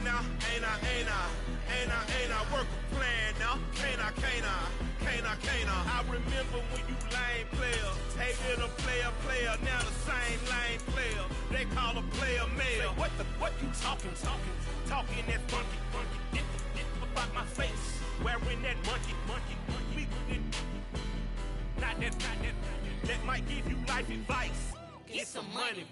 Ain't I work a plan now? Can't I? I remember when you lame player, hated a player, now the same lame player. They call a player mayor. What you talking that funky. Get about my face, wearing that monkey. Not that might give you life advice. Get some money.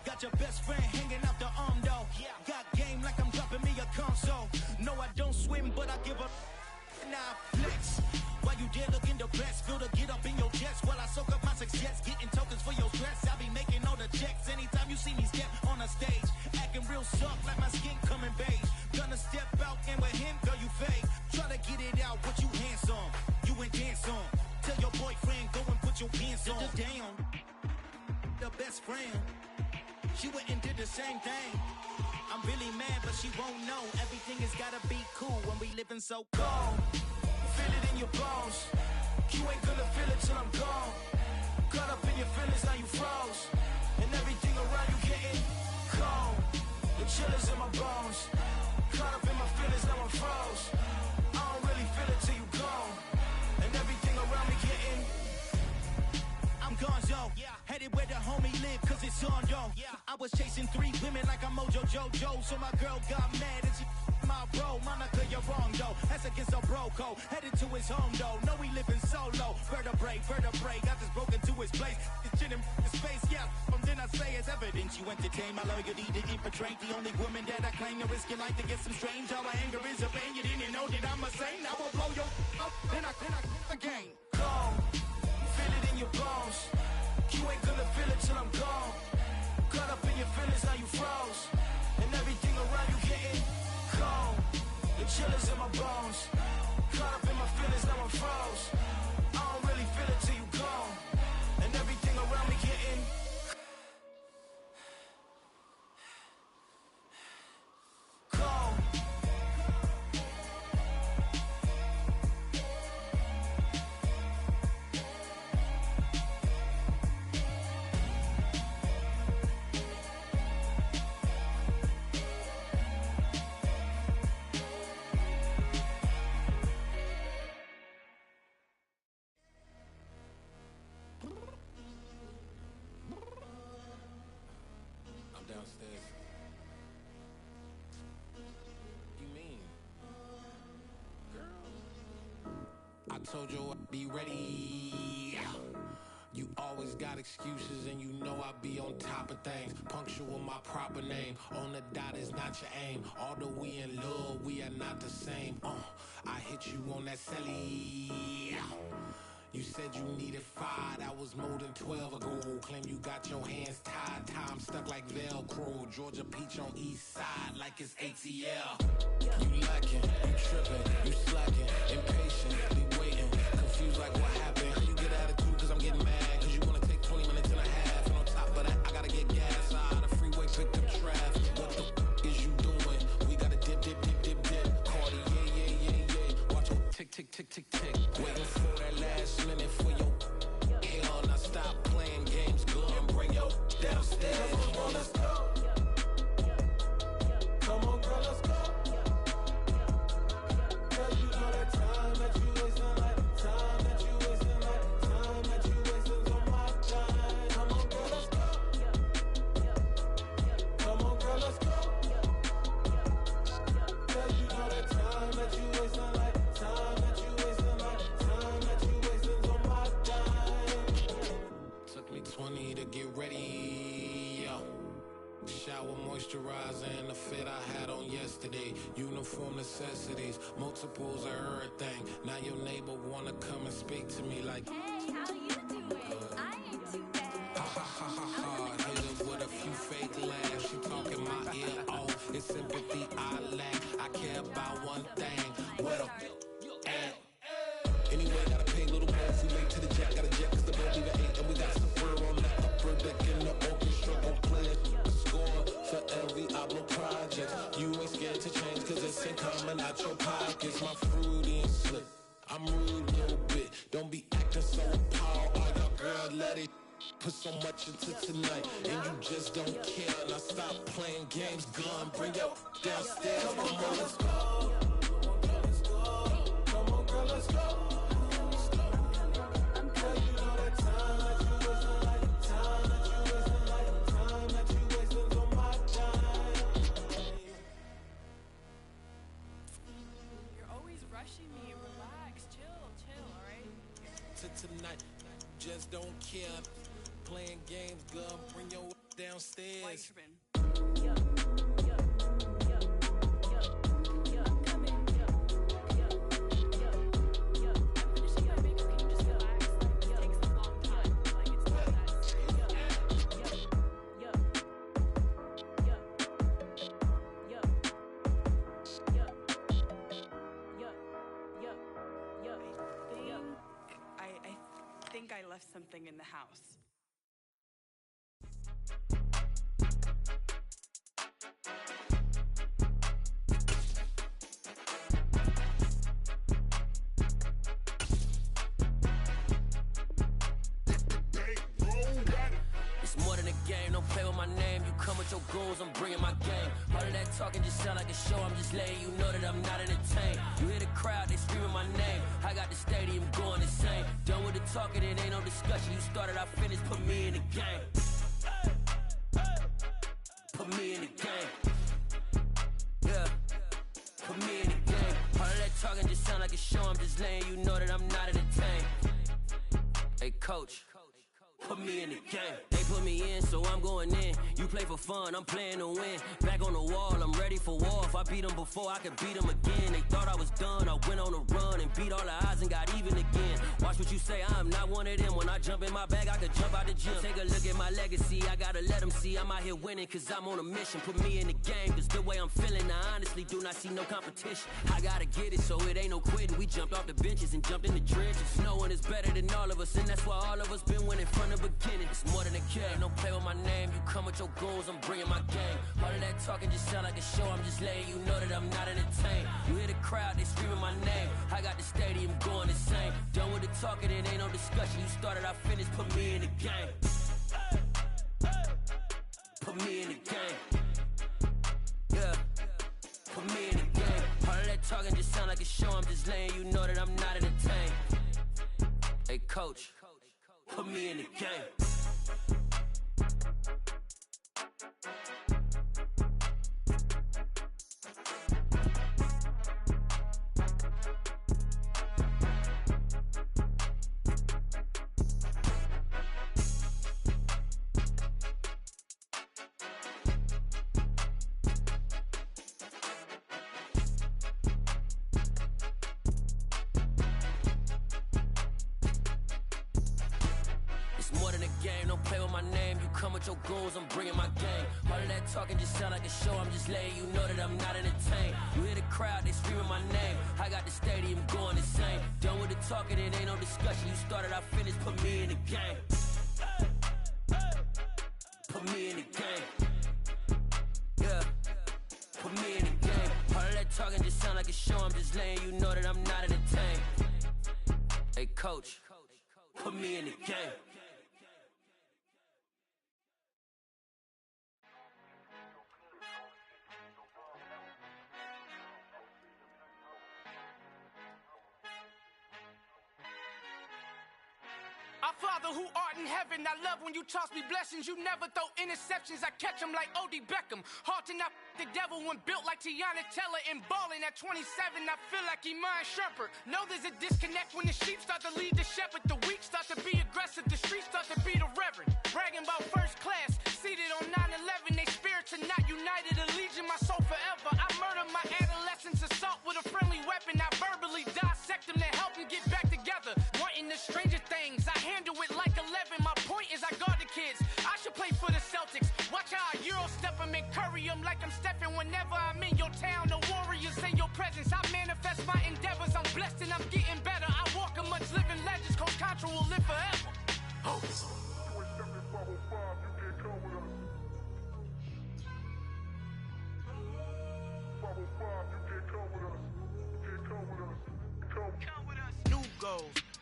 Got your best friend hanging out the arm though. Got game like I'm dropping me a console. No, I don't swim, but I give a nah flex. While you there looking depressed, feel the get up in your chest while I soak up my success, getting tokens for your stress. I be making all the checks anytime you see me step on a stage, acting real soft like my skin coming beige. Gonna step out and with him, girl, you fake. Try to get it out, but you handsome, you ain't dance on. Tell your boyfriend go and put your pants on. Down, the best friend. She went and did the same thing. I'm really mad, but she won't know. Everything has gotta be cool when we living so cold. Feel it in your bones. You ain't gonna feel it till I'm gone. Caught up in your feelings, now you froze. And everything around you getting cold. The chillers in my bones. Caught up in my feelings, now I'm froze. I don't really feel it till you gone. And everything around me getting I'm gonzo, headed where the homie live, cause it's on though. I was chasing 3 women like I'm Mojo Jojo, so my girl got mad and she my bro. Monica, you're wrong though, that's against a bro code. Headed to his home though, know we living solo. Vertebrae, got this broken to his place. It's chin in his face, from then I say it's evidence you entertain my loyalty to infiltrate. The only woman that I claim to risk your life to get some strange. All my anger is a pain, you didn't know that I'm a saint. I will blow your up, then I again. Cold. Feel it in your bones. You ain't gonna feel it till I'm gone. Caught up in your feelings, now you froze. And everything around you getting cold. The chillers in my bones. Caught up in my feelings, now I'm froze. I don't really feel it till you gone. And everything around me getting cold. Downstairs. You mean? Girl, I told you I'd be ready. You always got excuses and you know I be on top of things. Punctual my proper name. On the dot is not your aim. Although we in love, we are not the same. I hit you on that celly. You said you needed 5, that was more than 12 ago. Claim you got your hands tied, time stuck like Velcro. Georgia Peach on east side like it's ATL. You lacking, you tripping, you slacking, impatient, waiting, confused like what happened. You get attitude cause I'm getting mad, cause you wanna take 20 minutes and a half. And on top of that, I gotta get gas out of the freeway, picked up traffic. What the is you doing? We gotta dip. Cardi, yeah. Watch your shower moisturizer and the fit I had on yesterday. Uniform necessities, multiples of everything. Now your neighbor wanna come and speak to me like, hey, how you doing? I ain't too bad. ha ha ha ha ha. Hit her with a few fake laughs. She talking my ear off. It's sympathy I lack. I care about one thing. What a at. Anyway, gotta pay a little more. If we late to the jack, got a jet cause the boat leave at 8. And we got some fur on the upper deck in the orchestra on play a score for every album project. You ain't scared to change cause it's ain't coming out your pockets. My fruity and slick, I'm rude a little bit. Don't be acting so appalled. Oh, your girl, let it put so much into tonight. And you just don't care. Now stop playing games, gun. Bring your downstairs. Come on, let's go. Come on, girl, let's go. Tonight, just don't care. Playing games, girl, bring your downstairs. I left something in the house. It's more than a game, don't play with my name. You come with your goons, I'm bringing my game. All of that talking just sound like a show, I'm just letting you know that I'm not entertained. You hear the crowd, they screaming my name. I got the stadium going insane. Done with the talking, it ain't no discussion. You started, I finished, put me in the game. Put me in the game. Yeah, put me in the game. All of that talking just sound like a show, I'm just letting you know that I'm not entertained. Hey coach, put me in the game. They put me in, so I'm going in. You play for fun, I'm playing to win. Back on the wall, I'm ready for war. If I beat them before, I could beat them again. They thought I was done, I went on a run and beat all the odds and got even again. Watch what you say, I'm not one of them. When I jump in my bag, I could jump out the gym. Take a look at my legacy, I gotta let them see I'm out here winning, cause I'm on a mission. Put me in the game, cause the way I'm feeling, I honestly do not see no competition. I gotta get it, so it ain't no quitting. We jumped off the benches and jumped in the trenches. No one is better than all of us, and that's why all of us been winning from the beginning. It's more than a game, don't play with my name. You come with your goons, I'm bringing my game. All of that talking just sound like a show, I'm just letting you know that I'm not entertained. You hear the crowd, they screaming my name. I got the stadium going insane. Done with the talking, it ain't no discussion. You started, I finished, put me in the game. Put me in the game. Yeah, put me in the game. All of that talking just sound like a show, I'm just letting you know that I'm not entertained. Hey coach, put me in the game. Your goons, I'm bringing my game. All of that talking just sound like a show, I'm just letting you know that I'm not entertained. You hear the crowd, they screaming my name. I got the stadium going insane. Done with the talking, it ain't no discussion. You started, I finished, put me in the game. Put me in the game. Yeah, put me in the game. All of that talking just sound like a show, I'm just letting you know that I'm not entertained. Hey coach, put me in the game. Our Father who art in heaven, I love when you toss me blessings. You never throw interceptions, I catch them like O.D. Beckham. Hard to not the devil when built like Tiana Teller. And balling at 27, I feel like Iman Shumpert. Know there's a disconnect when the sheep start to lead the shepherd. The weak start to be aggressive, the streets start to be the reverend. Bragging about first class, seated on 9/11. They spirits are not united, a legion, my soul forever. I murder my adolescence, assault with a friendly weapon. I verbally dissect them to help them get back together. Wanting the stranger things, I handle it like 11. My point is I guard the kids. I should play for the Celtics. Watch how I Euro step them and curry them like I'm Stephen. Whenever I'm in your town, the warriors in your presence. I manifest my endeavors. I'm blessed and I'm getting better. I walk amongst living legends. Coach Contra will live forever. Oh.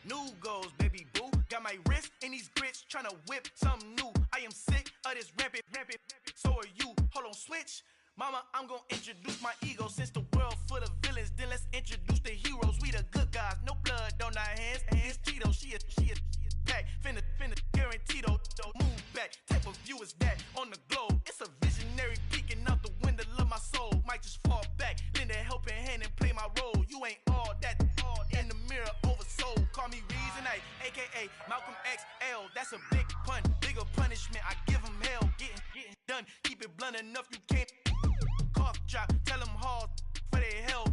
New goals, baby boo. Got my wrist in these grits, tryna whip something new. I am sick of this rampant. So are you. Hold on, switch. Mama, I'm gonna introduce my ego. Since the world full of villains, then let's introduce the heroes. We the good guys, no blood on our hands. Hands Cheeto, she is pack. Finna, guaranteed. Move back. Type of view is that on the globe? It's a visionary peeking out the window of my soul. Might just fall back, lend a helping hand and play my role. You ain't all that. In the mirror, oversold. Call me Reason A, aka Malcolm XL. That's a big pun, bigger punishment. I give him hell, getting done. Keep it blunt enough, you can't cough drop. Tell them hard for their health.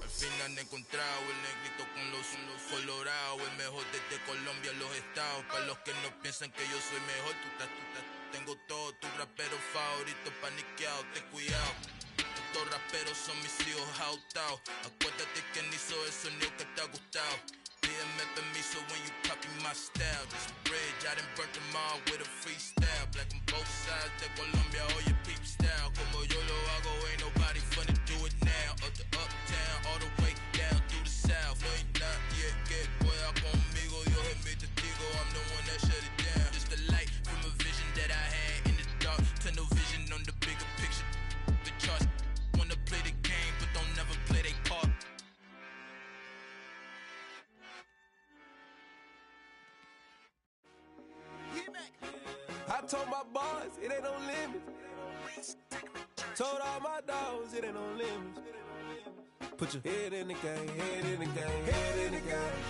Al fin han encontrado el negrito con los colorados, el mejor desde Colombia, los estados. Para los que no piensan que yo soy mejor, tengo todo, tus raperos favoritos paniqueados, ten cuidado. Estos raperos son mis hijos adoptados. Acuérdate quién hizo el sonido que te ha gustado. Pídeme permiso when you copy my style. This bridge, I done burnt them all with a freestyle. Black on both sides de Colombia, oye peep style. Como yo lo hago, ain't nobody finna do it now. Up to uptown, all the way down through the south. No hay nadie que pueda conmigo, Dios es mi testigo. I'm the one that shut it down. Just a light from a vision that I had in the dark. Tunnel vision on the bigger picture. The charts wanna play the game, but don't never play their part. I told my boys it ain't no limits. Told all my dogs it ain't no limits. Put your head in the game, head in the game, head in the game.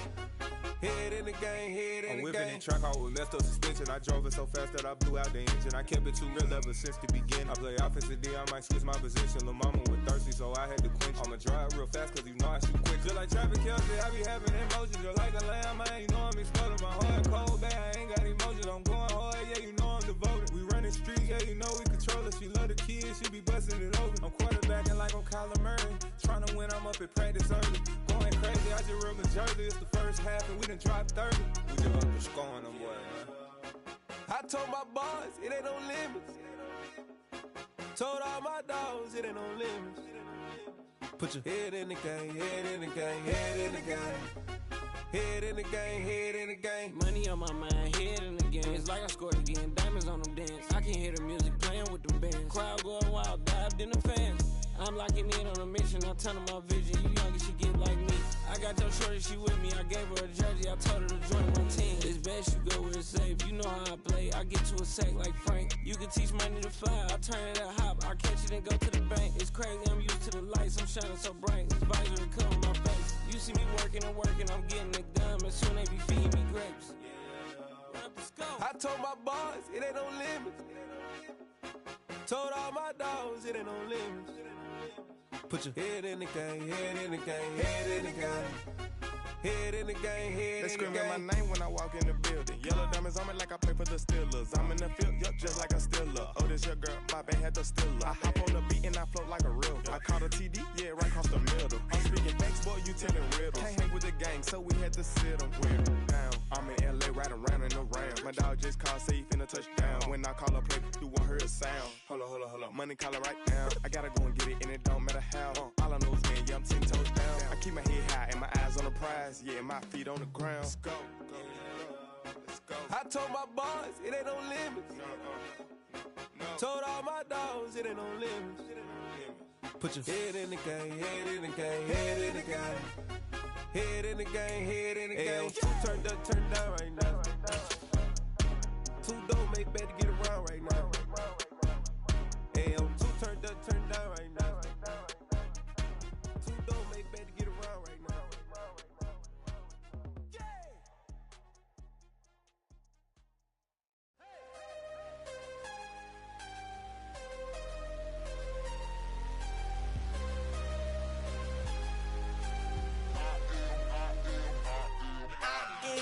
Head in the game, head in the game. I'm whipping in track out with messed up suspension. I drove it so fast that I blew out the engine. I kept it too real ever since the beginning. I play offensive D, I might switch my position. Lil' mama was thirsty, so I had to quench. I'ma drive real fast, cause you know I shoot quick. Just like traffic Kelsey, I be having emotions. Just like a lamb, man, you know I'm exploding. My heart cold, bad, I ain't got emotions. I'm going hard, yeah, you know I'm devoted. We running streets, yeah, you know we control it. She love the kids, she be busting it open. I'm quarterbacking like I'm Kyler Murray. Trying to win, I'm up at practice early. Going crazy, I just rub the jersey. It's the first half and we done dropped 30. We just up to scoring them, boy, man. I told my boys it ain't no limits. Told all my dogs it ain't no limits. Put your head in the game, head in the game, head in the game. Head in the game, head in the game. Money on my mind, head in the game. It's like I scored again, diamonds on them dance. I can hear the music playing with them bands. Crowd going wild, dived in the fans. I'm locking in on a mission, I tell her my vision. You young and she get like me. I got your shorty, she with me. I gave her a jersey, I told her to join my team. It's best you go where it's safe. You know how I play. I get to a sack like Frank. You can teach money to fly. I turn it a hop. I catch it and go to the bank. It's crazy, I'm used to the lights. I'm shining so bright. This visor will cover my face. You see me working and working. I'm getting it done. And soon they be feeding me grapes. I told my boys it ain't no limits. Told all my dogs it ain't no limits. Put your head in the game, head in the game, head in the game. Head in the game, head they in the game. They screaming my name when I walk in the building. Yellow diamonds on me like I play for the Steelers. I'm in the field, yup, just like a Steeler. Oh, this your girl, my band had the Steeler. I hop on the beat and I float like a river. I caught a TD, yeah, right across the middle. I'm speaking facts, boy, you telling riddles. Can't hang with the gang, so we had to sit them down. I'm in LA, riding around and around. My dog just called, say he finna touchdown. When I call a play, you won't hear a sound. Hold up, money caller right now. I gotta go and get it, and it don't matter how. All I know is, man, yeah, I'm 10 toes down. I keep my head high and my eyes on the prize. Yeah, my feet on the ground. Let's go. I told my boys, it ain't no limits. Told all my dogs, it ain't no limits. Put your head in the game, head in the game, head in the game. Head in the game, head in the game. Two turned up, turned down right now. Two don't make bad to get around right now. Hey, two turned up, turned down right now. Two don't make bad to get around right now.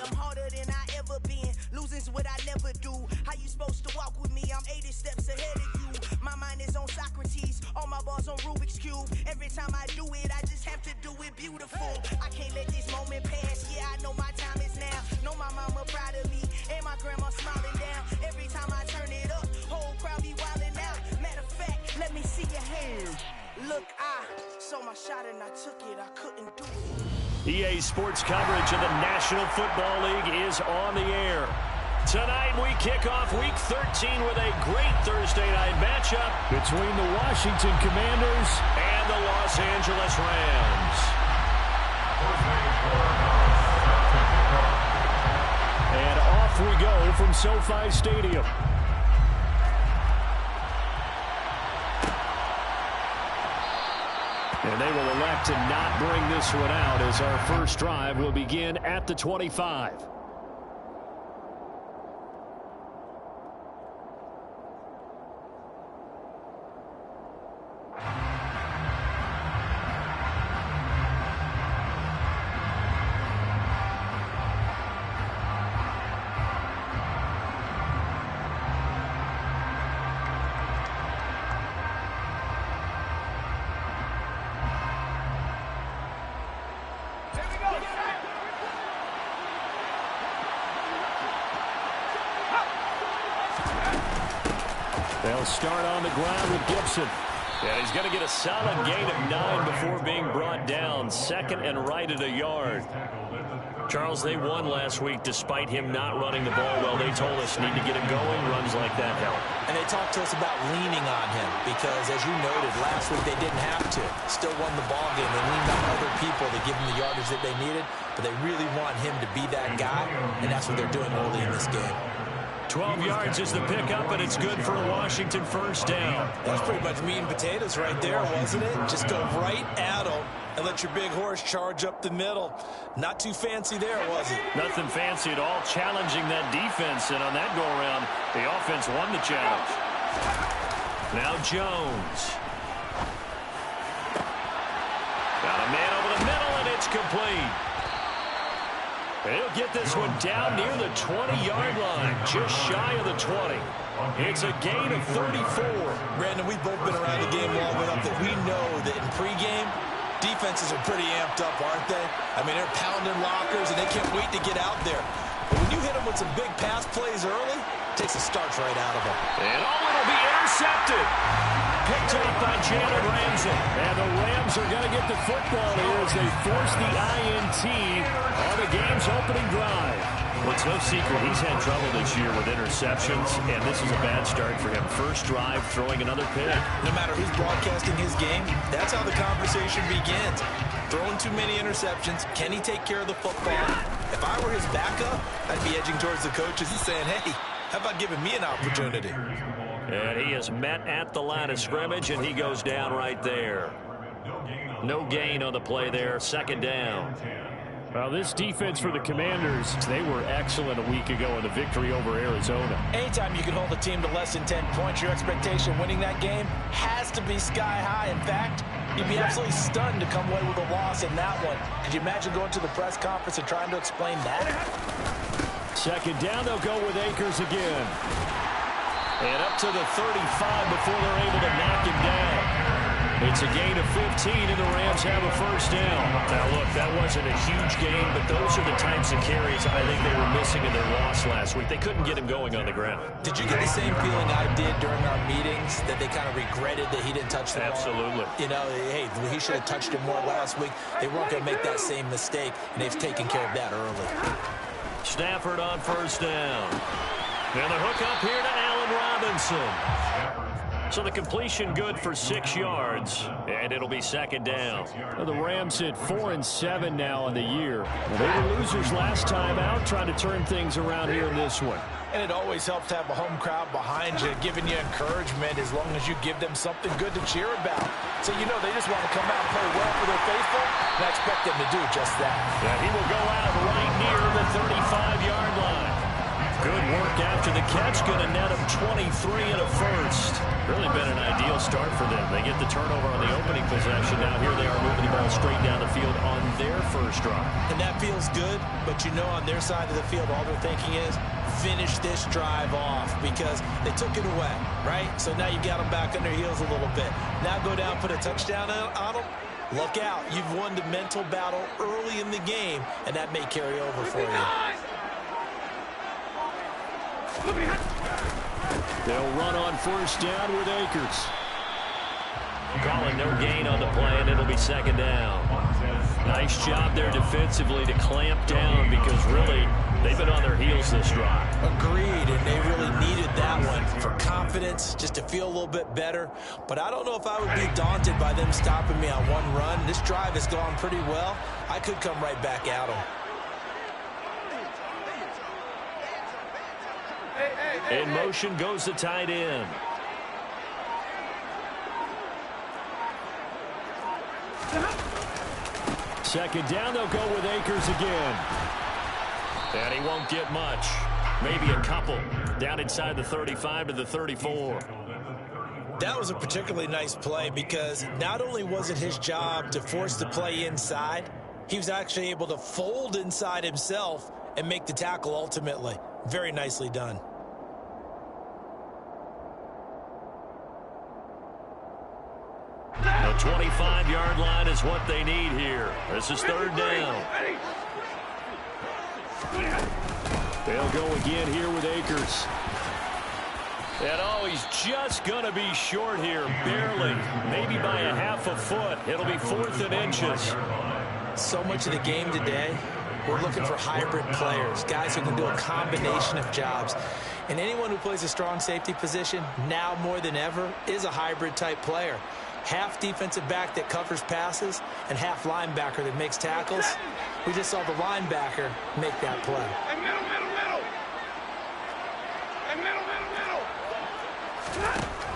I'm harder than I ever been. Losing's what I never do. How you supposed to walk with me? I'm 80 steps ahead of you. My mind is on Socrates. All my bars on Rubik's Cube. Every time I do it, I just have to do it beautiful. I can't let this moment pass. Yeah, I know my time is now. Know my mama proud of me. And my grandma smiling down. Every time I turn it up, whole crowd be wildin' out. Matter of fact, let me see your hands. Look, I saw my shot and I took it. I couldn't do it. EA Sports coverage of the National Football League is on the air. Tonight we kick off Week 13 with a great Thursday night matchup between the Washington Commanders and the Los Angeles Rams. And off we go from SoFi Stadium. And they will elect to not bring this one out as our first drive will begin at the 25. They'll start on the ground with Gibson. Yeah, he's going to get a solid gain of 9 before being brought down. Second and right at a yard. Charles, they won last week despite him not running the ball well. They told us need to get it going. Runs like that help. And they talked to us about leaning on him because, as you noted, last week they didn't have to. Still won the ball game. They leaned on other people to give them the yardage that they needed, but they really want him to be that guy, and that's what they're doing early in this game. 12 yards is the pickup, and it's good for a Washington first down. That was pretty much meat and potatoes right there, wasn't it? Just go right at them and let your big horse charge up the middle. Not too fancy there, was it? Nothing fancy at all, challenging that defense, and on that go-around, the offense won the challenge. Now Jones. Got a man over the middle, and it's complete. He'll get this one down near the 20-yard line, just shy of the 20. It's a gain of 34. Brandon, we've both been around the game long enough that we know that in pregame, defenses are pretty amped up, aren't they? I mean, they're pounding lockers, and they can't wait to get out there. But when you hit them with some big pass plays early, it takes a starch right out of them. And it'll be intercepted. Picked up by Jalen Ramsey. And the Rams are going to get the football here as they force the INT on the game's opening drive. Well, it's no secret he's had trouble this year with interceptions, and this is a bad start for him. First drive, throwing another pick. No matter who's broadcasting his game, that's how the conversation begins. Throwing too many interceptions. Can he take care of the football? If I were his backup, I'd be edging towards the coaches and saying, hey, how about giving me an opportunity? And he is met at the line of scrimmage, and he goes down right there. No gain on the play there, second down. Well, this defense for the Commanders, they were excellent a week ago in the victory over Arizona. Anytime you can hold a team to less than 10 points, your expectation winning that game has to be sky high. In fact, you'd be absolutely stunned to come away with a loss in that one. Could you imagine going to the press conference and trying to explain that? Second down, they'll go with Akers again. And up to the 35 before they're able to knock him down. It's a gain of 15, and the Rams have a first down. Now, look, that wasn't a huge gain, but those are the types of carries I think they were missing in their loss last week. They couldn't get him going on the ground. Did you get the same feeling I did during our meetings, that they kind of regretted that he didn't touch the ball? Absolutely. You know, hey, he should have touched it more last week. They weren't going to make that same mistake, and they've taken care of that early. Stafford on first down. And the hook up here to Allen Robinson. So the completion good for 6 yards, and it'll be second down. Well, the Rams hit 4-7 now on the year. Well, they were losers last time out, trying to turn things around here in this one. And it always helps to have a home crowd behind you, giving you encouragement as long as you give them something good to cheer about. So you know they just want to come out and play well for their faithful, and I expect them to do just that. Yeah, he will go out right near the 35-yard line. Good work after the catch, going to net him 23 and a first. Really been an ideal start for them. They get the turnover on the opening possession. Now here they are moving the ball straight down the field on their first drive. And that feels good, but you know on their side of the field all they're thinking is finish this drive off because they took it away, right? So now you got them back on their heels a little bit. Now go down, put a touchdown on them. Look out. You've won the mental battle early in the game, and that may carry over for you. They'll run on first down with Akers. Calling no gain on the play, and it'll be second down. Nice job there defensively to clamp down because really they've been on their heels this drive. Agreed, and they really needed that one for confidence, just to feel a little bit better. But I don't know if I would be daunted by them stopping me on one run. This drive has gone pretty well. I could come right back at them. In motion goes the tight end. Second down, they'll go with Akers again. And he won't get much. Maybe a couple. Down inside the 35 to the 34. That was a particularly nice play because not only was it his job to force the play inside, he was actually able to fold inside himself and make the tackle ultimately. Very nicely done. The 25-yard line is what they need here. This is third down. They'll go again here with Akers. And oh, he's just going to be short here, barely, maybe by a half a foot. It'll be 4th and inches. So much of the game today, we're looking for hybrid players, guys who can do a combination of jobs. And anyone who plays a strong safety position, now more than ever, is a hybrid type player. Half defensive back that covers passes and half linebacker that makes tackles. We just saw the linebacker make that play. Hey, middle. Hey, middle.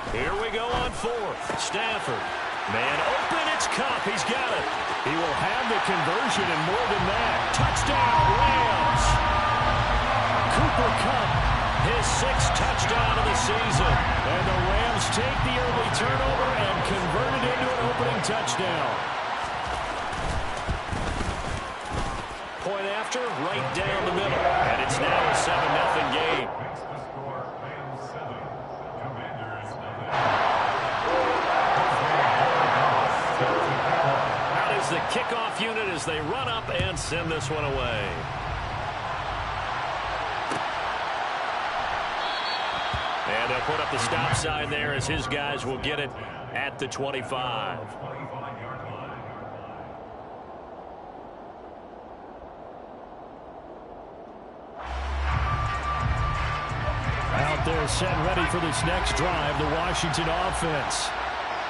Here we go on 4th. Stafford. Man open, it's Cup. He's got it. He will have the conversion and more than that. Touchdown, Rams. Cooper Kupp, his 6th touchdown of the season. And the Rams take the early turnover and convert it into an opening touchdown. Point after, right down the middle. And it's now a 7-0 game. Out is the kickoff unit as they run up and send this one away. And they'll put up the stop sign there as his guys will get it at the 25. Out there set ready for this next drive, the Washington offense.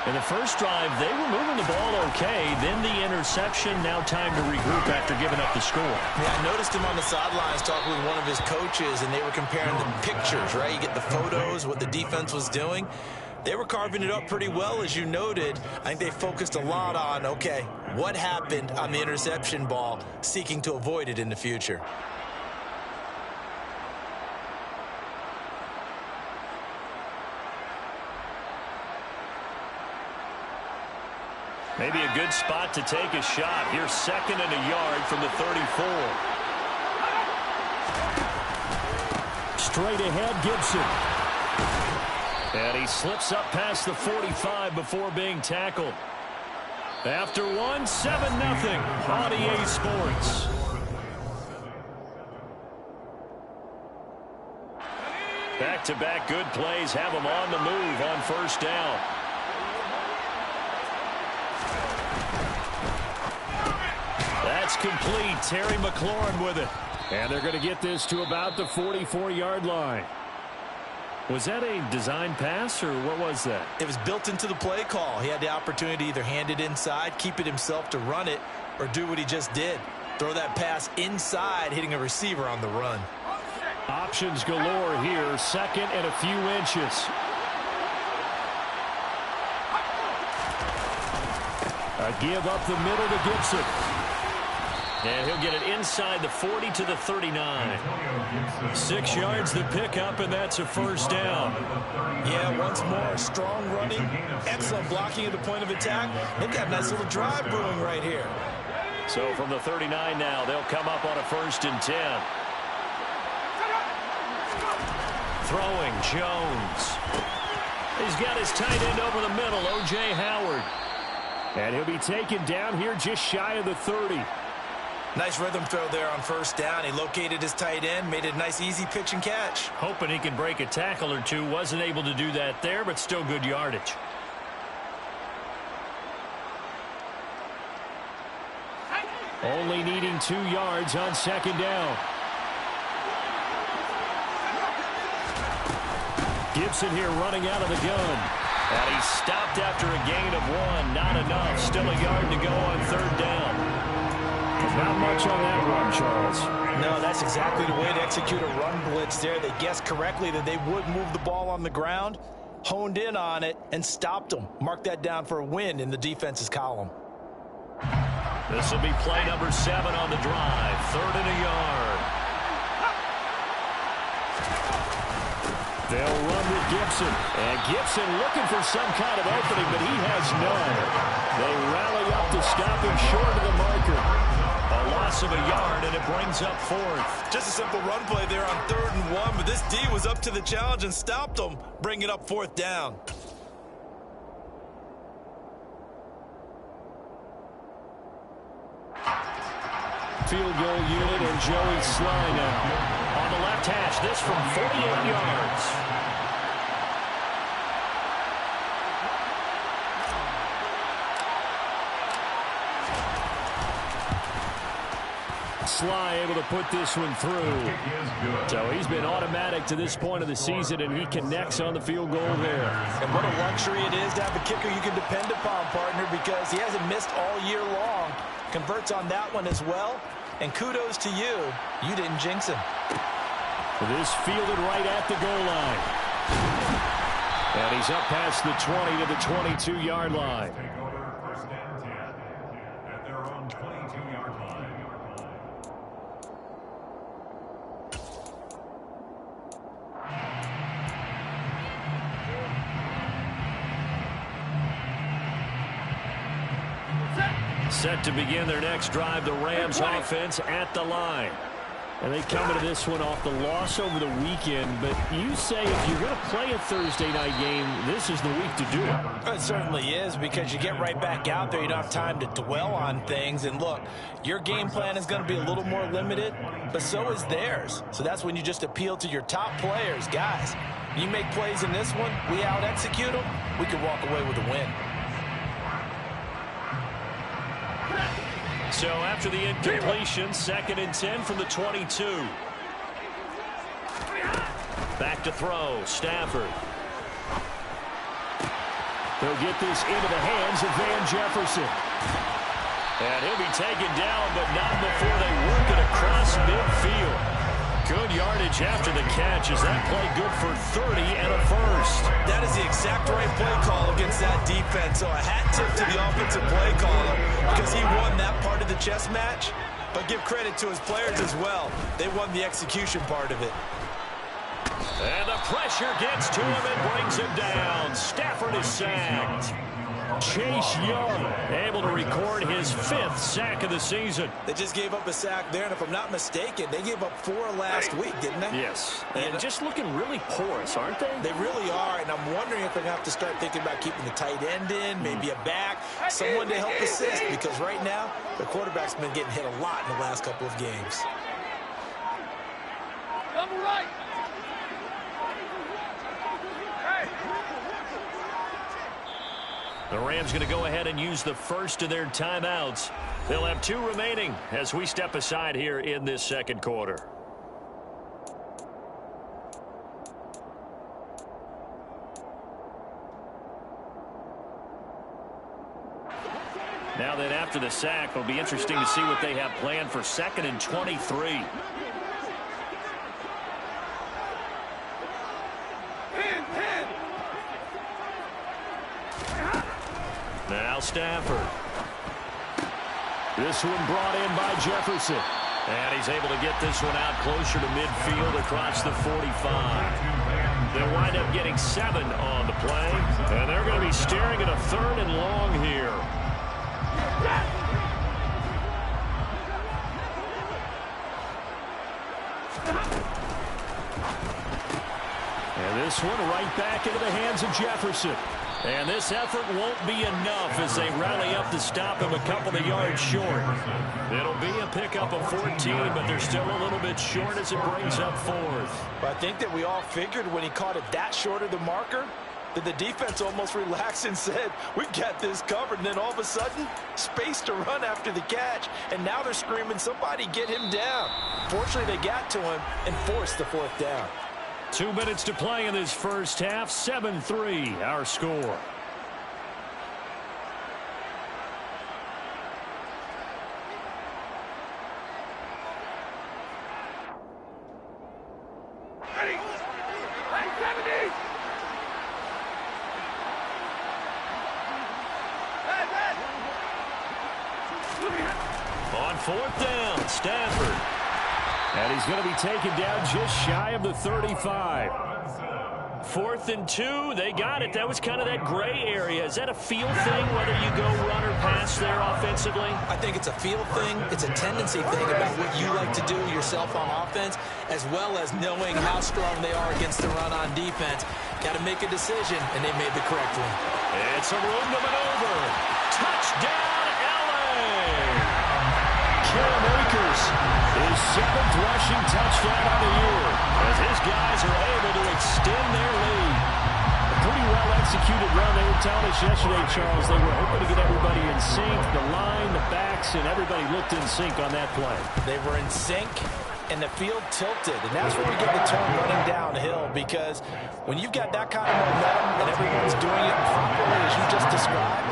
In the first drive, they were moving the ball okay. Then the interception. Now time to regroup after giving up the score. Yeah, I noticed him on the sidelines talking with one of his coaches, and they were comparing the pictures, right? You get the photos, what the defense was doing. They were carving it up pretty well, as you noted. I think they focused a lot on, okay, what happened on the interception ball, seeking to avoid it in the future. Maybe a good spot to take a shot. Here's 2nd and a yard from the 34. Straight ahead, Gibson. And he slips up past the 45 before being tackled. After 1, 7-0 on EA Sports. Back-to-back good plays have them on the move on first down. That's complete. Terry McLaurin with it. And they're going to get this to about the 44-yard line. Was that a design pass, or what was that? It was built into the play call. He had the opportunity to either hand it inside, keep it himself to run it, or do what he just did. Throw that pass inside, hitting a receiver on the run. Options galore here. Second and a few inches. A give up the middle to Gibson. And he'll get it inside the 40 to the 39. 6 yards the pickup, and that's a first down. Yeah, once more, strong running, excellent blocking at the point of attack. They've got a nice little drive brewing right here. So from the 39 now, they'll come up on a 1st and 10. Throwing, Jones. He's got his tight end over the middle, O.J. Howard. And he'll be taken down here just shy of the 30. Nice rhythm throw there on 1st down. He located his tight end, made it a nice easy pitch and catch. Hoping he can break a tackle or two. Wasn't able to do that there, but still good yardage. Only needing 2 yards on 2nd down. Gibson here running out of the gun. And he stopped after a gain of 1. Not enough. Still a yard to go on 3rd down. Not much on that run, Charles. No, that's exactly the way to execute a run blitz there. They guessed correctly that they would move the ball on the ground, honed in on it, and stopped them. Mark that down for a win in the defense's column. This will be play number 7 on the drive. 3rd and a yard. They'll run with Gibson. And Gibson looking for some kind of opening, but he has none. They rally up to stop him short of the marker. A loss of a yard, and it brings up 4th. Just a simple run play there on 3rd and 1, but this D was up to the challenge and stopped them, bringing up 4th down. Field goal unit and Joey Sly now. On the left hash, this from 48 yards. Sly able to put this one through. So he's been automatic to this point of the season, and he connects on the field goal there. And what a luxury it is to have a kicker you can depend upon, partner, because he hasn't missed all year long. Converts on that one as well. And kudos to you. You didn't jinx him. This fielded right at the goal line. And he's up past the 20 to the 22-yard line. Set to begin their next drive, the Rams offense at the line. And they come into this one off the loss over the weekend. But you say if you're going to play a Thursday night game, this is the week to do it. It certainly is, because you get right back out there. You don't have time to dwell on things. And look, your game plan is going to be a little more limited, but so is theirs. So that's when you just appeal to your top players. Guys, you make plays in this one, we out-execute them, we can walk away with a win. So after the incompletion, 2nd and 10 from the 22. Back to throw, Stafford. They'll get this into the hands of Van Jefferson. And he'll be taken down, but not before they work it across midfield. Good yardage after the catch. Is that play good for 30 and a first? That is the exact right play call against that defense. So a hat tip to the offensive play caller, because he won that part of the chess match. But give credit to his players as well. They won the execution part of it. And the pressure gets to him and brings him down. Stafford is sacked. Chase Young able to record his 5th sack of the season. They just gave up a sack there, and if I'm not mistaken, they gave up 4 last week, didn't they? Yes. And just looking really porous, aren't they? They really are, and I'm wondering if they're going to have to start thinking about keeping the tight end in, maybe a back, someone to help assist, because right now, the quarterback's been getting hit a lot in the last couple of games. Double right. The Rams going to go ahead and use the first of their timeouts. They'll have 2 remaining as we step aside here in this second quarter. Now then, after the sack, it'll be interesting to see what they have planned for 2nd and 23. Now Stafford. This one brought in by Jefferson. And he's able to get this one out closer to midfield across the 45. They'll wind up getting 7 on the play. And they're going to be staring at a 3rd and long here. And this one right back into the hands of Jefferson. And this effort won't be enough as they rally up to stop him a couple of yards short. It'll be a pickup of 14, but they're still a little bit short as it brings up 4th. But I think that we all figured when he caught it that short of the marker that the defense almost relaxed and said, we've got this covered. And then all of a sudden, space to run after the catch. And now they're screaming, somebody get him down. Fortunately, they got to him and forced the 4th down. 2 minutes to play in this first half. 7-3 our score. On 4th down, Stafford. And he's going to be taken down just shy of the 35. 4th and 2, they got it. That was kind of that gray area. Is that a feel thing, whether you go run or pass there offensively? I think it's a feel thing. It's a tendency thing about what you like to do yourself on offense, as well as knowing how strong they are against the run on defense. Got to make a decision, and they made the correct one. It's a room to maneuver. Touchdown, L.A. Cam Akers, his 7th rushing touchdown of the year, as his guys are able to extend their lead. A pretty well-executed run. They were telling us yesterday, Charles, they were hoping to get everybody in sync, the line, the backs, and everybody looked in sync on that play. They were in sync, and the field tilted, and that's where we get the term running downhill, because when you've got that kind of momentum and everyone's doing it properly as you just described,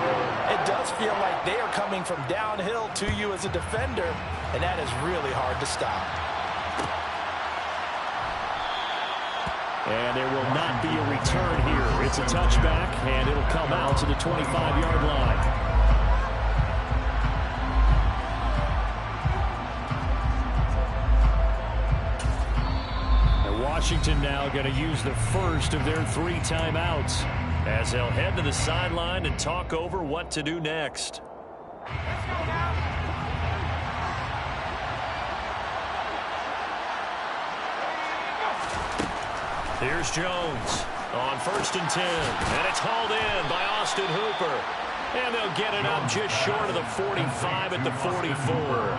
it does feel like they are coming from downhill to you as a defender, and that is really hard to stop. And there will not be a return here. It's a touchback, and it'll come out to the 25-yard line. Washington now going to use the first of their 3 timeouts as they'll head to the sideline and talk over what to do next. Here's Jones on 1st and 10, and it's hauled in by Austin Hooper. And they'll get it up just short of the 45 at the 44.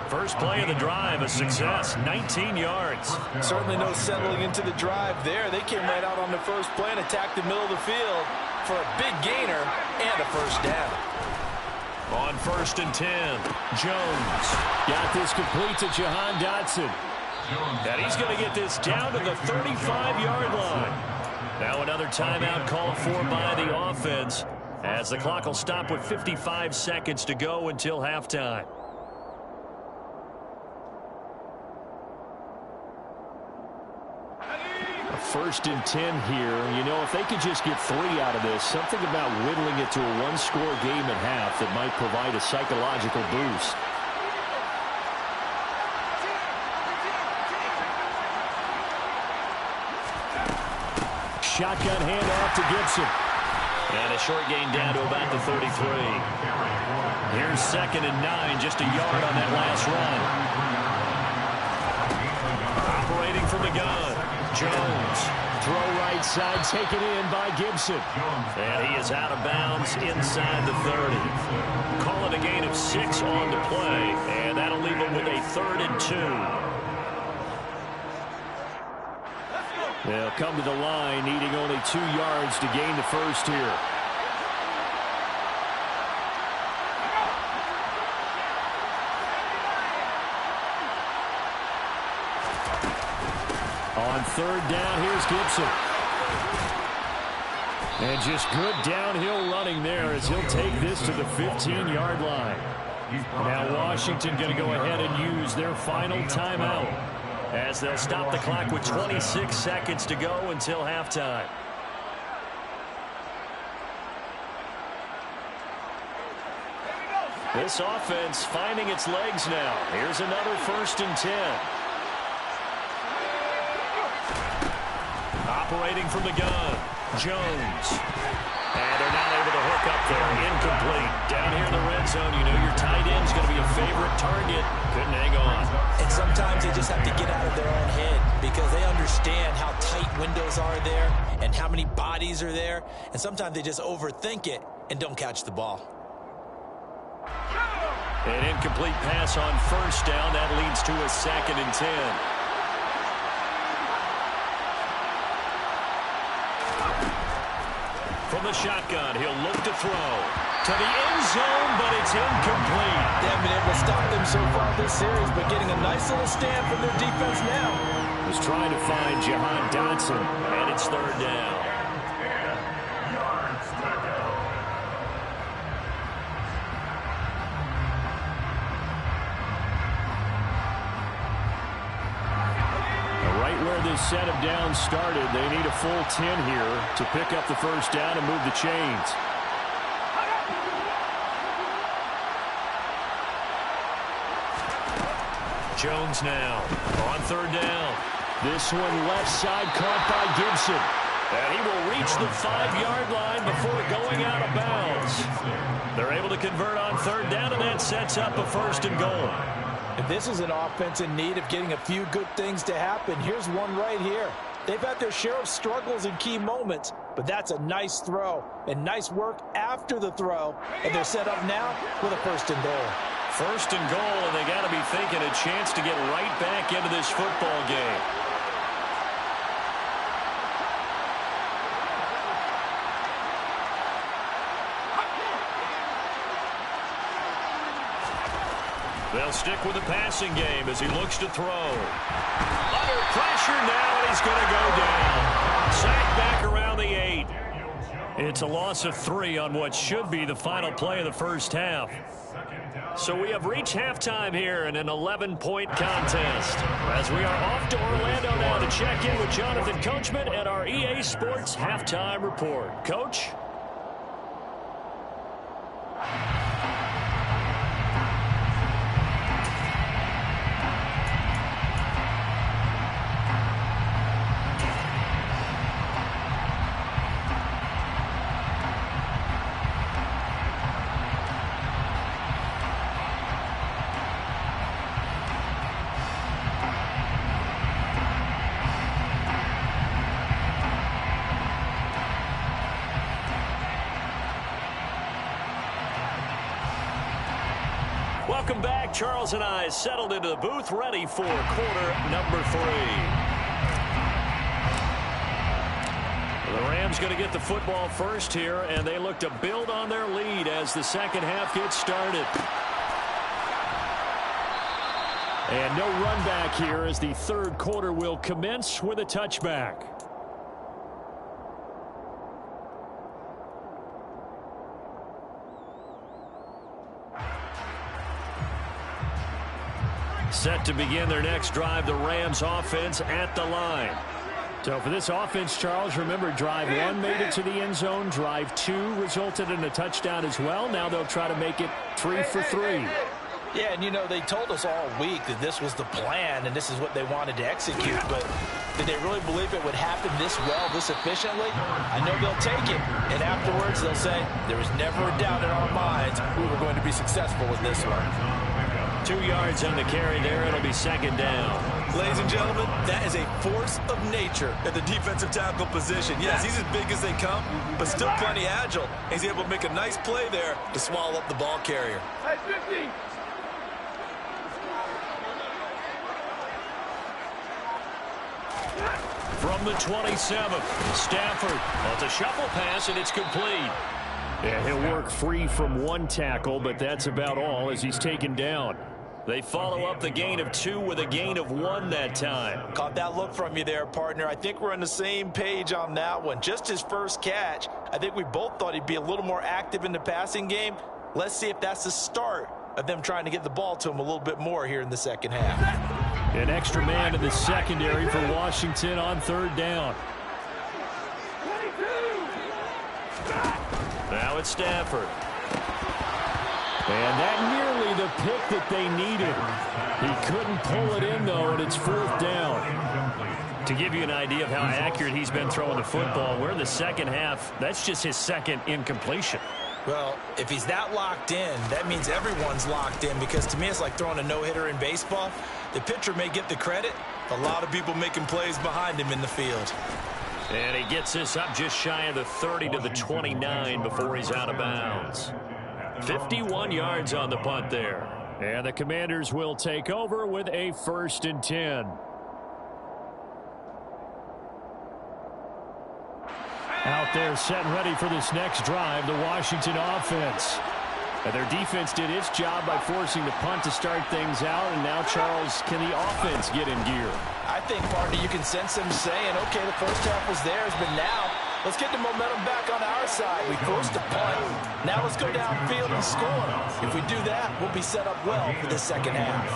First play of the drive, a success, 19 yards. Certainly no settling into the drive there. They came right out on the first play and attacked the middle of the field for a big gainer and a first down. On 1st and 10, Jones got this complete to Jahan Dotson. And he's going to get this down to the 35-yard line. Now another timeout called for by the offense as the clock will stop with 55 seconds to go until halftime. First and 10 here. You know, if they could just get 3 out of this, something about whittling it to a 1-score game at half that might provide a psychological boost. Shotgun handoff to Gibson. And a short gain down to about the 33. Here's 2nd and 9, just a yard on that last run. Operating from the gun. Jones, throw right side, taken in by Gibson. And he is out of bounds inside the 30. Call it a gain of 6 on the play, and that'll leave him with a 3rd and 2. They'll come to the line, needing only 2 yards to gain the first here. On third down, here's Gibson. And just good downhill running there as he'll take this to the 15-yard line. Now Washington going to go ahead and use their final timeout as they'll stop the clock with 26 seconds to go until halftime. This offense finding its legs now. Here's another 1st and 10. Operating from the gun, Jones. And they're not able to hook up there. Incomplete. Down here in the red zone, you know your tight end's going to be a favorite target. Couldn't hang on. And sometimes they just have to get out of their own head because they understand how tight windows are there and how many bodies are there. And sometimes they just overthink it and don't catch the ball. An incomplete pass on 1st down. That leads to a 2nd and 10. From the shotgun, he'll look to throw. To the end zone, but it's incomplete. They haven't been able to stop them so far this series, but getting a nice little stand from their defense now. Was trying to find Jahan Dotson, and it's 3rd down. This set of downs started. They need a full 10 here to pick up the 1st down and move the chains. Jones now on 3rd down. This one left side caught by Gibson. And he will reach the 5-yard line before going out of bounds. They're able to convert on 3rd down, and that sets up a 1st and goal. And this is an offense in need of getting a few good things to happen. Here's one right here. They've had their share of struggles in key moments, but that's a nice throw and nice work after the throw. And they're set up now with a 1st and goal. 1st and goal, and they got to be thinking a chance to get right back into this football game. They'll stick with the passing game as he looks to throw. Under pressure now, and he's going to go down. Sacked back around the 8. It's a loss of 3 on what should be the final play of the 1st half. So we have reached halftime here in an 11-point contest. As we are off to Orlando now to check in with Jonathan Coachman at our EA Sports Halftime Report. Coach? Welcome back. Charles and I settled into the booth, ready for quarter number 3. The Rams going to get the football first here, and they look to build on their lead as the 2nd half gets started. And no run back here as the 3rd quarter will commence with a touchback. Set to begin their next drive, the Rams offense at the line. So for this offense, Charles, remember drive 1 made it to the end zone. Drive 2 resulted in a touchdown as well. Now they'll try to make it 3 for 3. Yeah, and you know, they told us all week that this was the plan and this is what they wanted to execute, but did they really believe it would happen this well, this efficiently? I know they'll take it, and afterwards they'll say, there was never a doubt in our minds we were going to be successful with this one. 2 yards on the carry there. It'll be 2nd down. Ladies and gentlemen, that is a force of nature at the defensive tackle position. Yes, he's as big as they come, but still plenty agile. He's able to make a nice play there to swallow up the ball carrier. From the 27th, Stafford. It's a shuffle pass, and it's complete. Yeah, he'll work free from 1 tackle, but that's about all as he's taken down. They follow up the gain of 2 with a gain of 1 that time. Caught that look from you there, partner. I think we're on the same page on that one. Just his first catch, I think we both thought he'd be a little more active in the passing game. Let's see if that's the start of them trying to get the ball to him a little bit more here in the second half. An extra man in the secondary for Washington on 3rd down. Now it's Stafford. And that nearly the pick that they needed. He couldn't pull it in, though, and it's 4th down. To give you an idea of how accurate he's been throwing the football, we're in the second half. That's just his second incompletion. Well, if he's that locked in, that means everyone's locked in, because to me it's like throwing a no-hitter in baseball. The pitcher may get the credit. A lot of people making plays behind him in the field. And he gets this up just shy of the 30 to the 29 before he's out of bounds. 51 yards on the punt there. And the Commanders will take over with a 1st and 10. Out there set and ready for this next drive, the Washington offense. And their defense did its job by forcing the punt to start things out. And now, Charles, can the offense get in gear? I think, partner, you can sense them saying, okay, the first half was theirs, but now let's get the momentum back on our side. We forced a punt. Now let's go downfield and score. If we do that, we'll be set up well for the second half.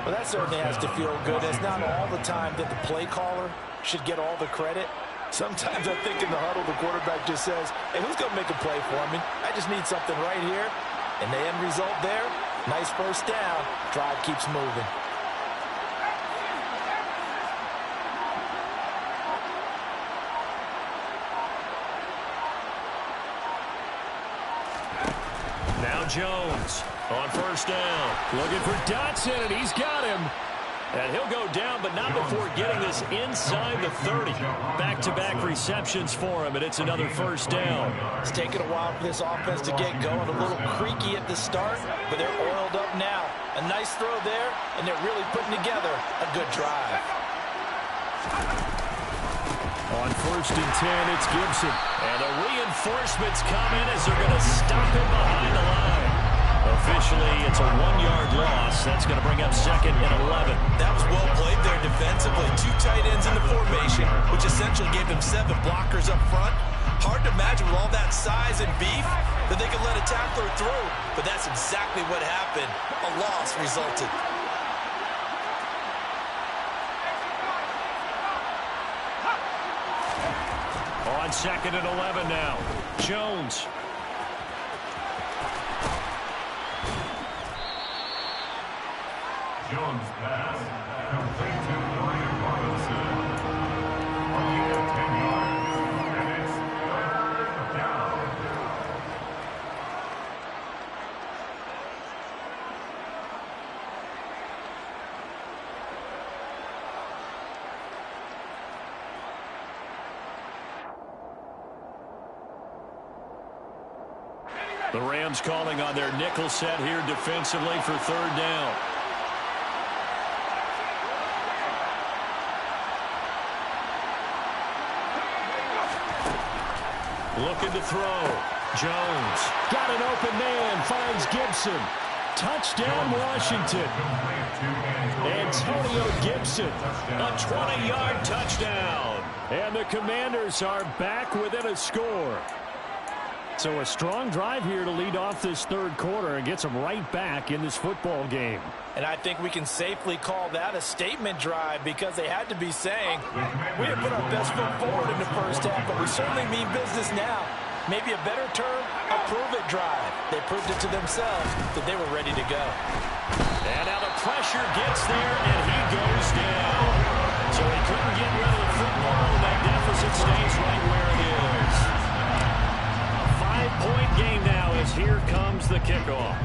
Well, that certainly has to feel good. It's not all the time that the play caller should get all the credit. Sometimes I think in the huddle, the quarterback just says, hey, who's going to make a play for me? I just need something right here. And the end result there, nice first down. Drive keeps moving. Now Jones on 1st down. Looking for Dotson, and he's got him. And he'll go down, but not before getting this inside the 30. Back-to-back receptions for him, and it's another 1st down. It's taken a while for this offense to get going. A little creaky at the start, but they're oiled up now. A nice throw there, and they're really putting together a good drive. On 1st and 10, it's Gibson. And the reinforcements come in as they're going to stop him behind the line. Officially, it's a 1-yard loss. That's going to bring up 2nd and 11. That was well played there defensively. 2 tight ends in the formation, which essentially gave them 7 blockers up front. Hard to imagine with all that size and beef that they could let a tackler through, but that's exactly what happened. A loss resulted. On 2nd and 11 now. Jones. Jones pass complete to Brian Robinson. Only at 10 yards, and it's 3rd down. The Rams calling on their nickel set here defensively for 3rd down. Looking to throw. Jones. Got an open man. Finds Gibson. Touchdown, Washington. Antonio Gibson. A 20-yard touchdown. And the Commanders are back within a score. So a strong drive here to lead off this 3rd quarter and gets them right back in this football game. And I think we can safely call that a statement drive, because they had to be saying, we have put our best foot forward in the first half, but we certainly mean business now. Maybe a better term, a prove-it drive. They proved it to themselves that they were ready to go. And now the pressure gets there, and he goes down. So he couldn't get rid of the football, and that deficit stays right where it is. A 5-point game now as here comes the kickoff.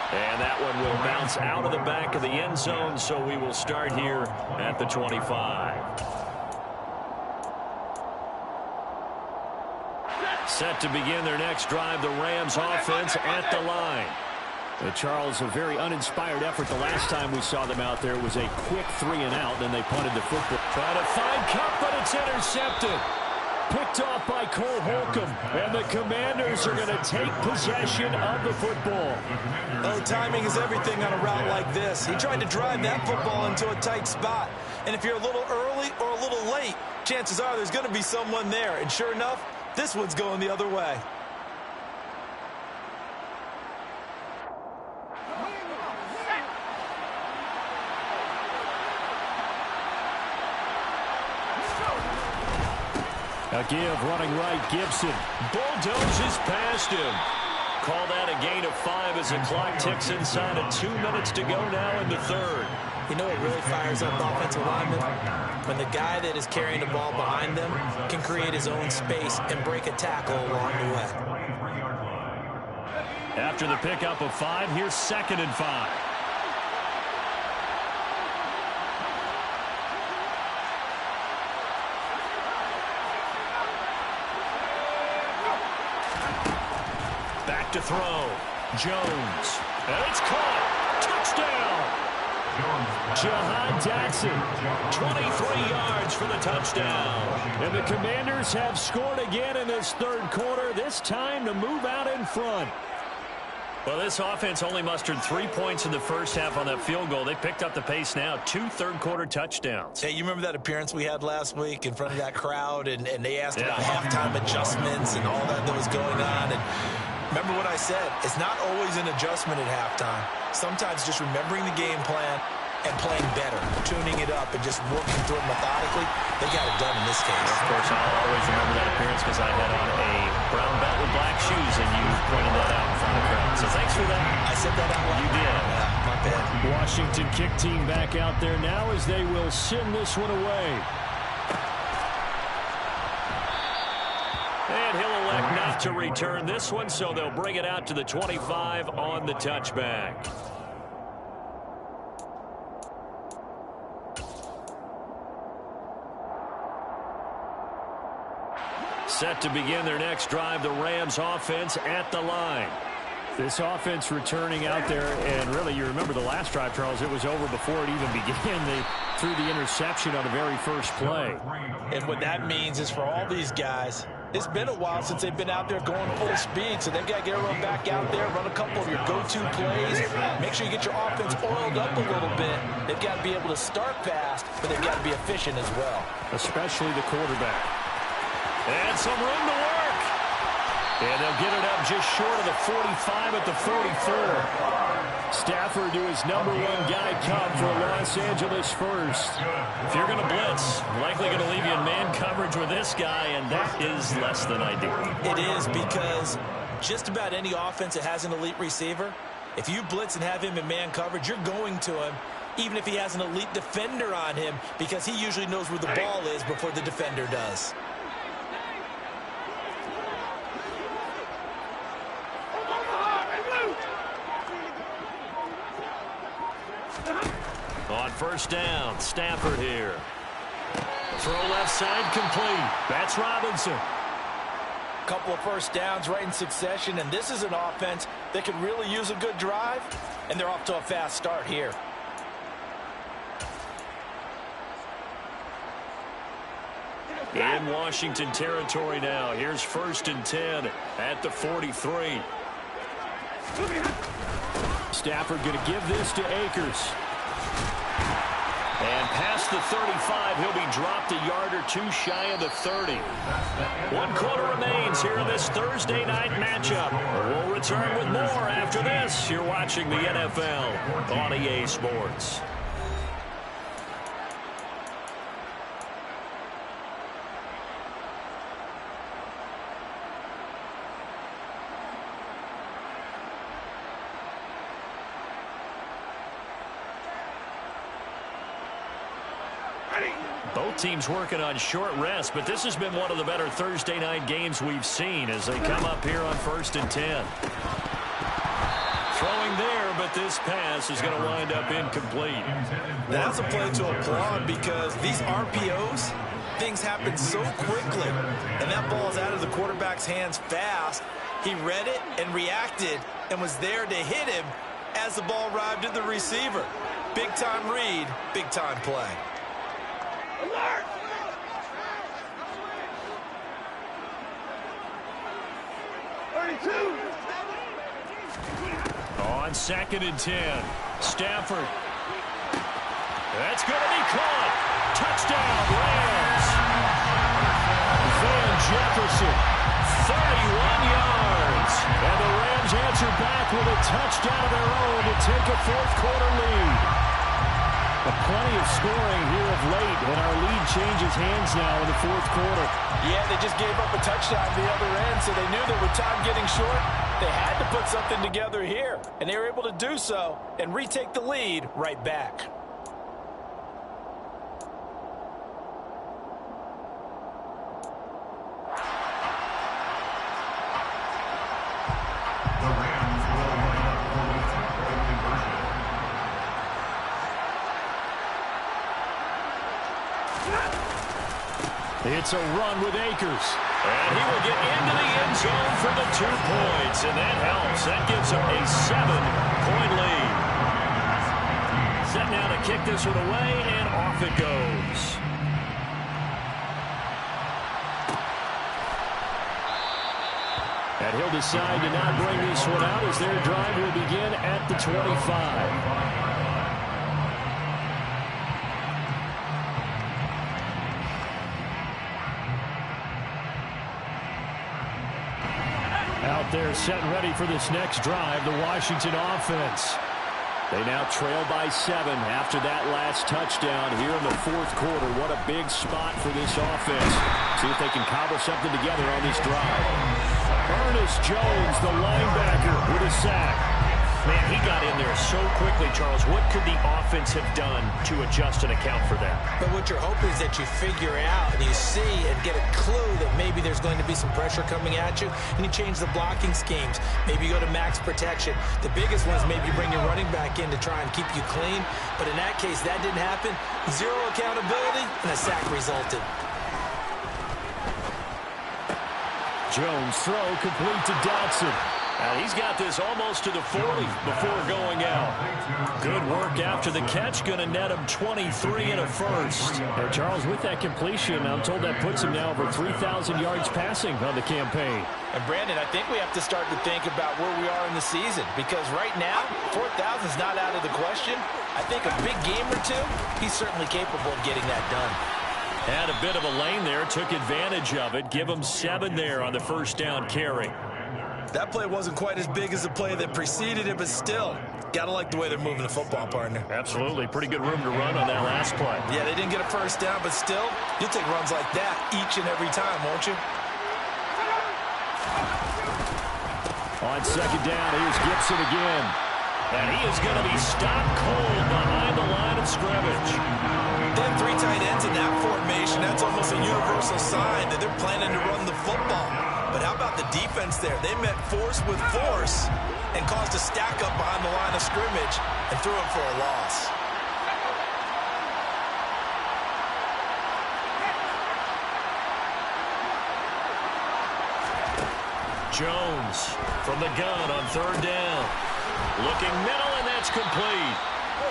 And that one will bounce out of the back of the end zone, so we will start here at the 25. Set to begin their next drive, the Rams offense at the line. Charles, a very uninspired effort. The last time we saw them out there was a quick 3-and-out, then they punted the football. Trying to find Cup, but it's intercepted. Picked off by Cole Holcomb, and the Commanders are going to take possession of the football. Oh, timing is everything on a route like this. He tried to drive that football into a tight spot. And if you're a little early or a little late, chances are there's going to be someone there. And sure enough, this one's going the other way. A give running right, Gibson. Bulldozes past him. Call that a gain of 5 as the clock ticks inside of 2 minutes to go now in the third. You know what really fires up offensive linemen? When the guy that is carrying the ball behind them can create his own space and break a tackle along the way. After the pickup of 5, here's 2nd and 5. Back to throw. Jones. And it's caught. Touchdown. Jahan Jackson. 23 yards for the touchdown. And the Commanders have scored again in this third quarter, this time to move out in front. Well, this offense only mustered 3 points in the first half on that field goal. They picked up the pace now. 2 third-quarter touchdowns. Hey, you remember that appearance we had last week in front of that crowd, and they asked about halftime adjustments and all that was going on, and remember what I said, it's not always an adjustment at halftime. Sometimes just remembering the game plan and playing better, tuning it up and just working through it methodically. They got it done in this case. Of course, I'll always remember that appearance because I had on a brown belt with black shoes, and you pointed that out in front of the crowd. So thanks for that. I said that out loud. You did. My bad. Washington kick team back out there now as they will send this one away. And he'll elect not to return this one, so they'll bring it out to the 25 on the touchback. Set to begin their next drive, the Rams offense at the line. This offense returning out there, and really, you remember the last drive, Charles, it was over before it even began. They threw the interception on the very first play. And what that means is for all these guys, it's been a while since they've been out there going full speed, so they've got to get everyone back out there, run a couple of your go-to plays, make sure you get your offense oiled up a little bit. They've got to be able to start fast, but they've got to be efficient as well. Especially the quarterback. And some room to work. And they'll get it up just short of the 45 at the 44. Stafford to his #1 guy come for Los Angeles first. If you're going to blitz, likely going to leave you in man coverage with this guy, and that is less than ideal. It is, because just about any offense that has an elite receiver, if you blitz and have him in man coverage, you're going to him, even if he has an elite defender on him, because he usually knows where the ball is before the defender does. On first down, Stafford here. Throw left side complete. That's Robinson. Couple of first downs right in succession, and this is an offense that could really use a good drive, and they're off to a fast start here. In Washington territory now. Here's 1st and 10 at the 43. Stafford going to give this to Akers. And past the 35, he'll be dropped a yard or two shy of the 30. 1 quarter remains here in this Thursday night matchup. We'll return with more after this. You're watching the NFL on EA Sports. Both teams working on short rest, but this has been one of the better Thursday night games we've seen as they come up here on 1st and 10. Throwing there, but this pass is going to wind up incomplete. That's a play to applaud, because these RPOs, things happen so quickly, and that ball's out of the quarterback's hands fast. He read it and reacted and was there to hit him as the ball arrived at the receiver. Big-time read, big-time play. On 2nd and 10, Stafford. That's going to be caught. Touchdown, Rams. Van Jefferson, 31 yards. And the Rams answer back with a touchdown of their own to take a fourth-quarter lead. Plenty of scoring here of late, and our lead changes hands now in the fourth quarter. Yeah, they just gave up a touchdown the other end, so they knew that with time getting short, they had to put something together here, and they were able to do so and retake the lead right back. The Rams will line up for the two-point conversion. It's a run with Akers. And he will get into the end zone for the 2 points. And that helps. That gives him a 7-point lead. Set now to kick this one away, and off it goes. And he'll decide to not bring this one out as their drive will begin at the 25. Out there set and ready for this next drive, the Washington offense. They now trail by 7 after that last touchdown here in the fourth quarter. What a big spot for this offense. See if they can cobble something together on this drive. Ernest Jones, the linebacker, with a sack. Man, he got in there so quickly, Charles. What could the offense have done to adjust and account for that? But what you're hoping is that you figure out and you see and get a clue that maybe there's going to be some pressure coming at you, and you change the blocking schemes. Maybe you go to max protection. The biggest one is maybe you bring your running back in to try and keep you clean. But in that case, that didn't happen. Zero accountability, and a sack resulted. Jones throw complete to Dotson. And he's got this almost to the 40 before going out. Good work after the catch. Going to net him 23 and a first. And Charles, with that completion, I'm told that puts him now over 3,000 yards passing on the campaign. And Brandon, I think we have to start to think about where we are in the season, because right now, 4,000 is not out of the question. I think a big game or two, he's certainly capable of getting that done. Had a bit of a lane there, took advantage of it. Give him 7 there on the first down carry. That play wasn't quite as big as the play that preceded it, but still, gotta like the way they're moving the football, partner. Absolutely. Pretty good room to run on that last play. Yeah, they didn't get a first down, but still, you'll take runs like that each and every time, won't you? On second down, here's Gibson again. And he is going to be stopped cold behind the line of scrimmage. They have 3 tight ends in that formation. That's almost a universal sign that they're planning to run the football. But how about the defense there? They met force with force and caused a stack up behind the line of scrimmage and threw him for a loss. Jones from the gun on third down. Looking middle, and that's complete.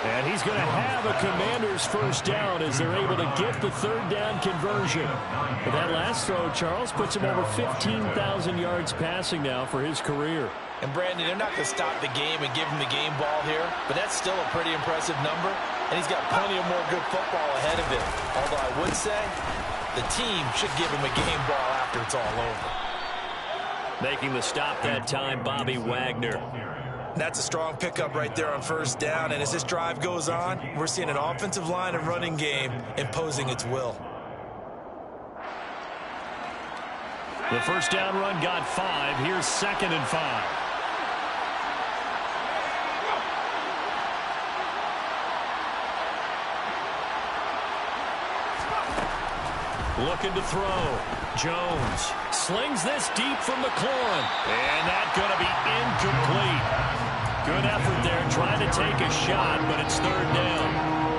And he's going to have a Commander's first down as they're able to get the third down conversion. But that last throw, Charles, puts him over 15,000 yards passing now for his career. And Brandon, they're not going to stop the game and give him the game ball here, but that's still a pretty impressive number, and he's got plenty of more good football ahead of him. Although I would say the team should give him a game ball after it's all over. Making the stop that time, Bobby Wagner. That's a strong pickup right there on first down, and as this drive goes on, we're seeing an offensive line and running game imposing its will. The first down run got 5. Here's 2nd and 5. Looking to throw. Jones slings this deep from McLaurin. And that's going to be incomplete. Good effort there trying to take a shot, but it's third down.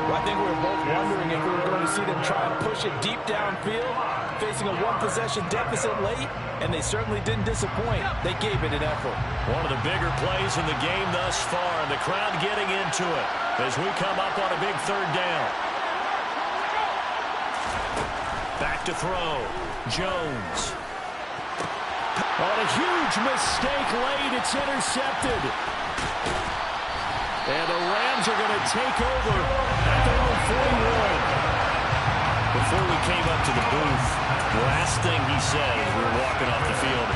Well, I think we were both wondering if we were going to see them try and push it deep downfield, facing a one-possession deficit late, and they certainly didn't disappoint. They gave it an effort. One of the bigger plays in the game thus far, and the crowd getting into it as we come up on a big third down. Back to throw. Jones. Oh, and huge mistake late. It's intercepted. And the Rams are going to take over at their own 41. Before we came up to the booth, the last thing he said as we were walking off the field,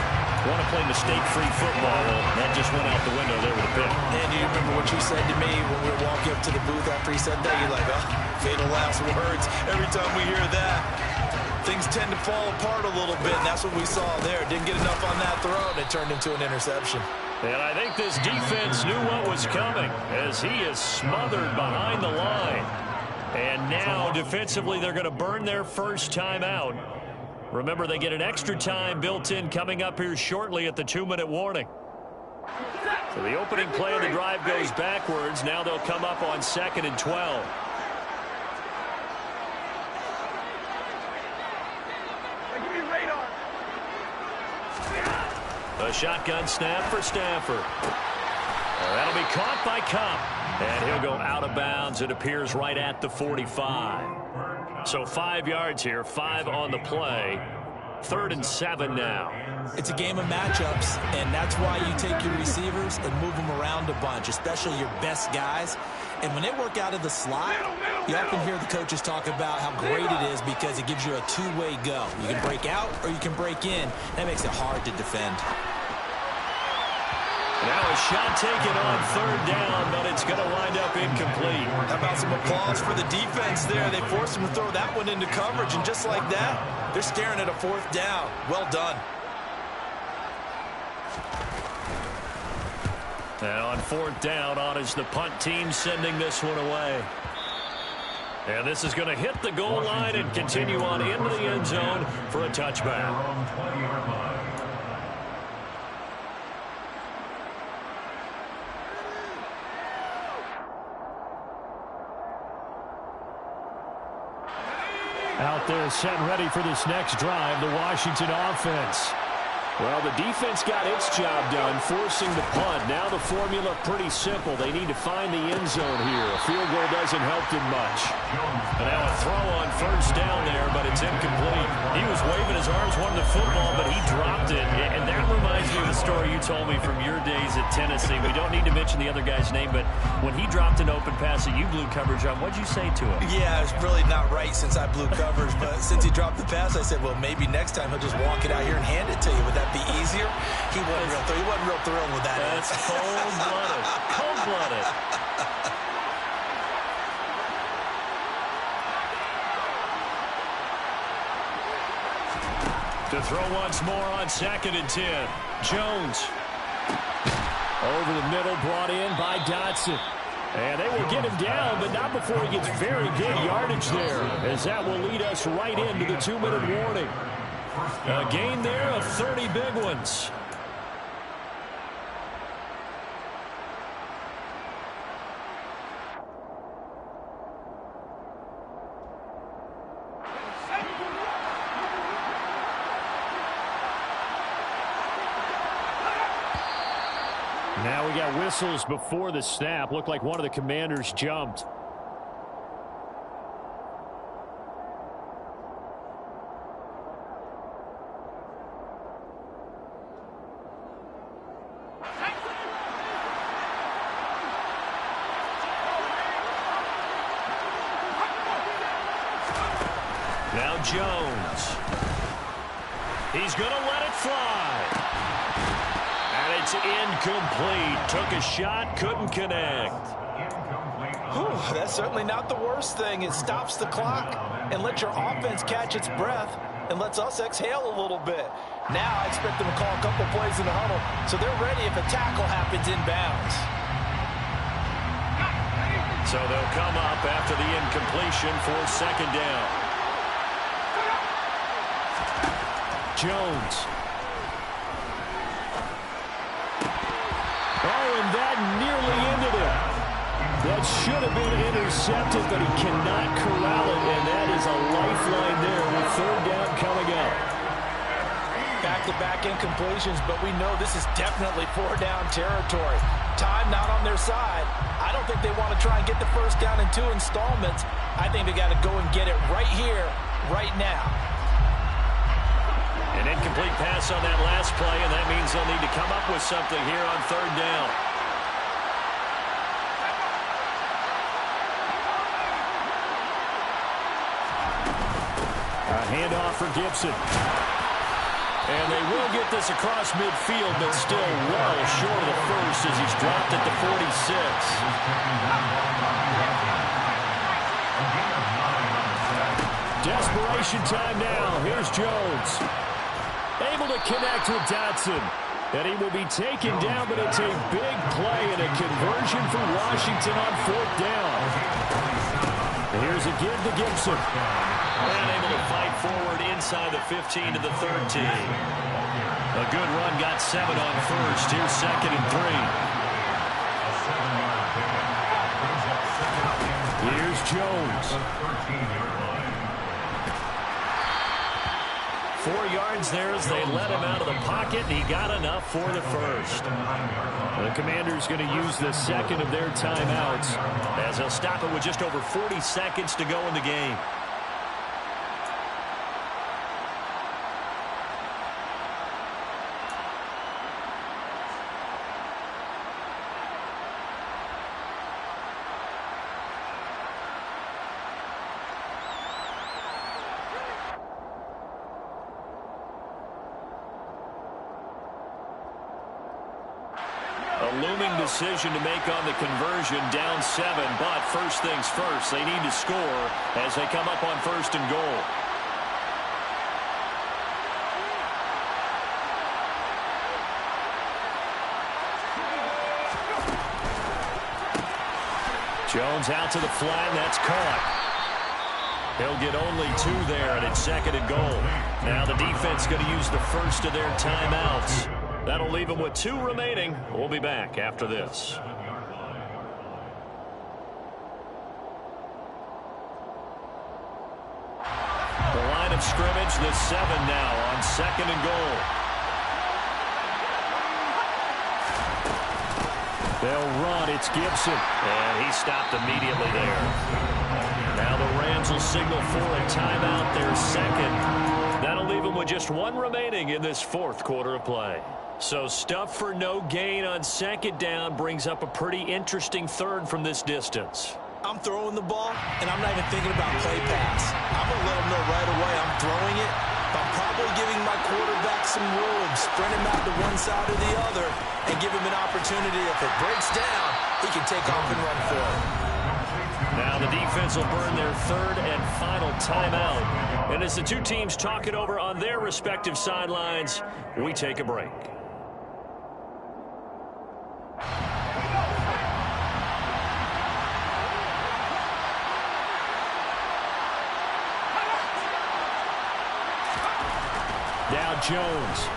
want to play mistake-free football. Well, that just went out the window there with a pick. And do you remember what you said to me when we were walking up to the booth after he said that? You're like, oh, fatal last words. Every time we hear that, things tend to fall apart a little bit, and that's what we saw there. Didn't get enough on that throw, and it turned into an interception. And I think this defense knew what was coming as he is smothered behind the line. And now, defensively, they're going to burn their first time out. Remember, they get an extra time built in coming up here shortly at the 2-minute warning. So the opening play of the drive goes backwards. Now they'll come up on 2nd and 12. A shotgun snap for Stafford. That'll be caught by Cup. And he'll go out of bounds. It appears right at the 45. So 5 yards here, 5 on the play. 3rd and 7 now. It's a game of matchups, and that's why you take your receivers and move them around a bunch, especially your best guys. And when they work out of the slot, you often hear the coaches talk about how great it is because it gives you a two-way go. You can break out or you can break in. That makes it hard to defend. Now a shot taken on 3rd down, but it's going to wind up incomplete. How about some applause for the defense there? They forced him to throw that one into coverage, and just like that, they're staring at a 4th down. Well done. And on 4th down, on is the punt team sending this one away. And this is going to hit the goal line and continue on into the end zone for a touchback. Out there set and ready for this next drive, the Washington offense. Well, the defense got its job done, forcing the punt. Now the formula pretty simple. They need to find the end zone here. A field goal doesn't help them much. And now a throw on 1st down there, but it's incomplete. He was waving his arms, wanting the football, but he dropped it. And that reminds me of the story you told me from your days at Tennessee. We don't need to mention the other guy's name, but when he dropped an open pass that you blew coverage on, what'd you say to him? Yeah, it's really not right since I blew coverage, but since he dropped the pass, I said, well, maybe next time he'll just walk it out here and hand it to you. Would that be easier? He wasn't real thrilled with that. That's cold-blooded. Cold-blooded. To throw once more on 2nd and 10. Jones. Over the middle, brought in by Dotson. And they will get him down, but not before he gets very good yardage there, as that will lead us right into the 2-minute warning. A gain there of 30 big ones. Now we got whistles before the snap. Looked like one of the Commanders jumped. Now Jones. He's going to let it fly. And it's incomplete. Took a shot, couldn't connect. Whew, that's certainly not the worst thing. It stops the clock and lets your offense catch its breath and lets us exhale a little bit. Now I expect them to call a couple plays in the huddle so they're ready if a tackle happens inbounds. So they'll come up after the incompletion for 2nd down. Jones. Oh, and that nearly ended it. That should have been intercepted, but he cannot corral it, and that is a lifeline there with 3rd down coming up. Back-to-back incompletions, but we know this is definitely 4-down territory. Time not on their side. I don't think they want to try and get the 1st down in 2 installments. I think they got to go and get it right here, right now. An incomplete pass on that last play, and that means they'll need to come up with something here on third down. A handoff for Gibson. And they will get this across midfield, but still well short of the first as he's dropped at the 46. Desperation time now. Here's Jones. Able to connect with Dotson. And he will be taken down, but it's a big play and a conversion for Washington on fourth down. Here's a give to Gibson. And able to fight forward inside the 15 to the 13. A good run, got 7 on first. Here's second and 3. Here's Jones. 4 yards there as they let him out of the pocket, and he got enough for the first. The Commanders going to use the second of their timeouts as they'll stop it with just over 40 seconds to go in the game. A looming decision to make on the conversion, down 7, but first things first, they need to score as they come up on first and goal. Jones out to the flat, that's caught. He'll get only 2 there, and it's second and goal. Now the defense going to use the first of their timeouts. That'll leave them with 2 remaining. We'll be back after this. The line of scrimmage, the 7 now on second and goal. They'll run. It's Gibson. And he stopped immediately there. Now the Rams will signal for a timeout, their second. That'll leave them with just 1 remaining in this fourth quarter of play. So stuff for no gain on second down brings up a pretty interesting third from this distance. I'm throwing the ball, and I'm not even thinking about play pass. I'm going to let them know right away I'm throwing it. But I'm probably giving my quarterback some room, spread him out to one side or the other, and give him an opportunity. If it breaks down, he can take off and run for it. Now the defense will burn their third and final timeout. And as the 2 teams talk it over on their respective sidelines, we take a break. Now Jones.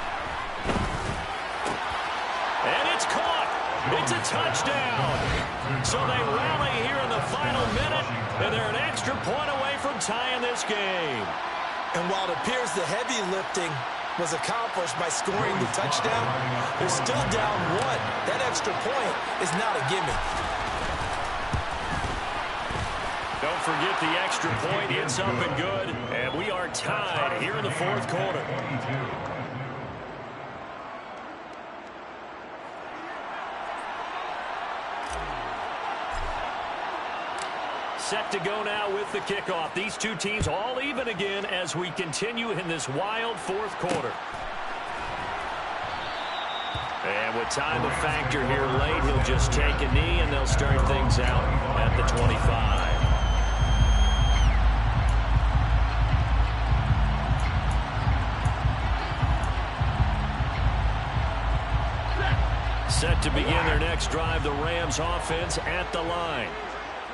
And it's caught. It's a touchdown. So they rally here in the final minute, and they're an extra point away from tying this game. And while it appears the heavy lifting was accomplished by scoring the touchdown, they're still down 1. That extra point is not a gimme. Don't forget the extra point. It's up and good. And we are tied here in the fourth quarter. Set to go now with the kickoff. These 2 teams all even again as we continue in this wild fourth quarter. And with time a factor here late, he'll just take a knee and they'll start things out at the 25. Set to begin their next drive, the Rams offense at the line.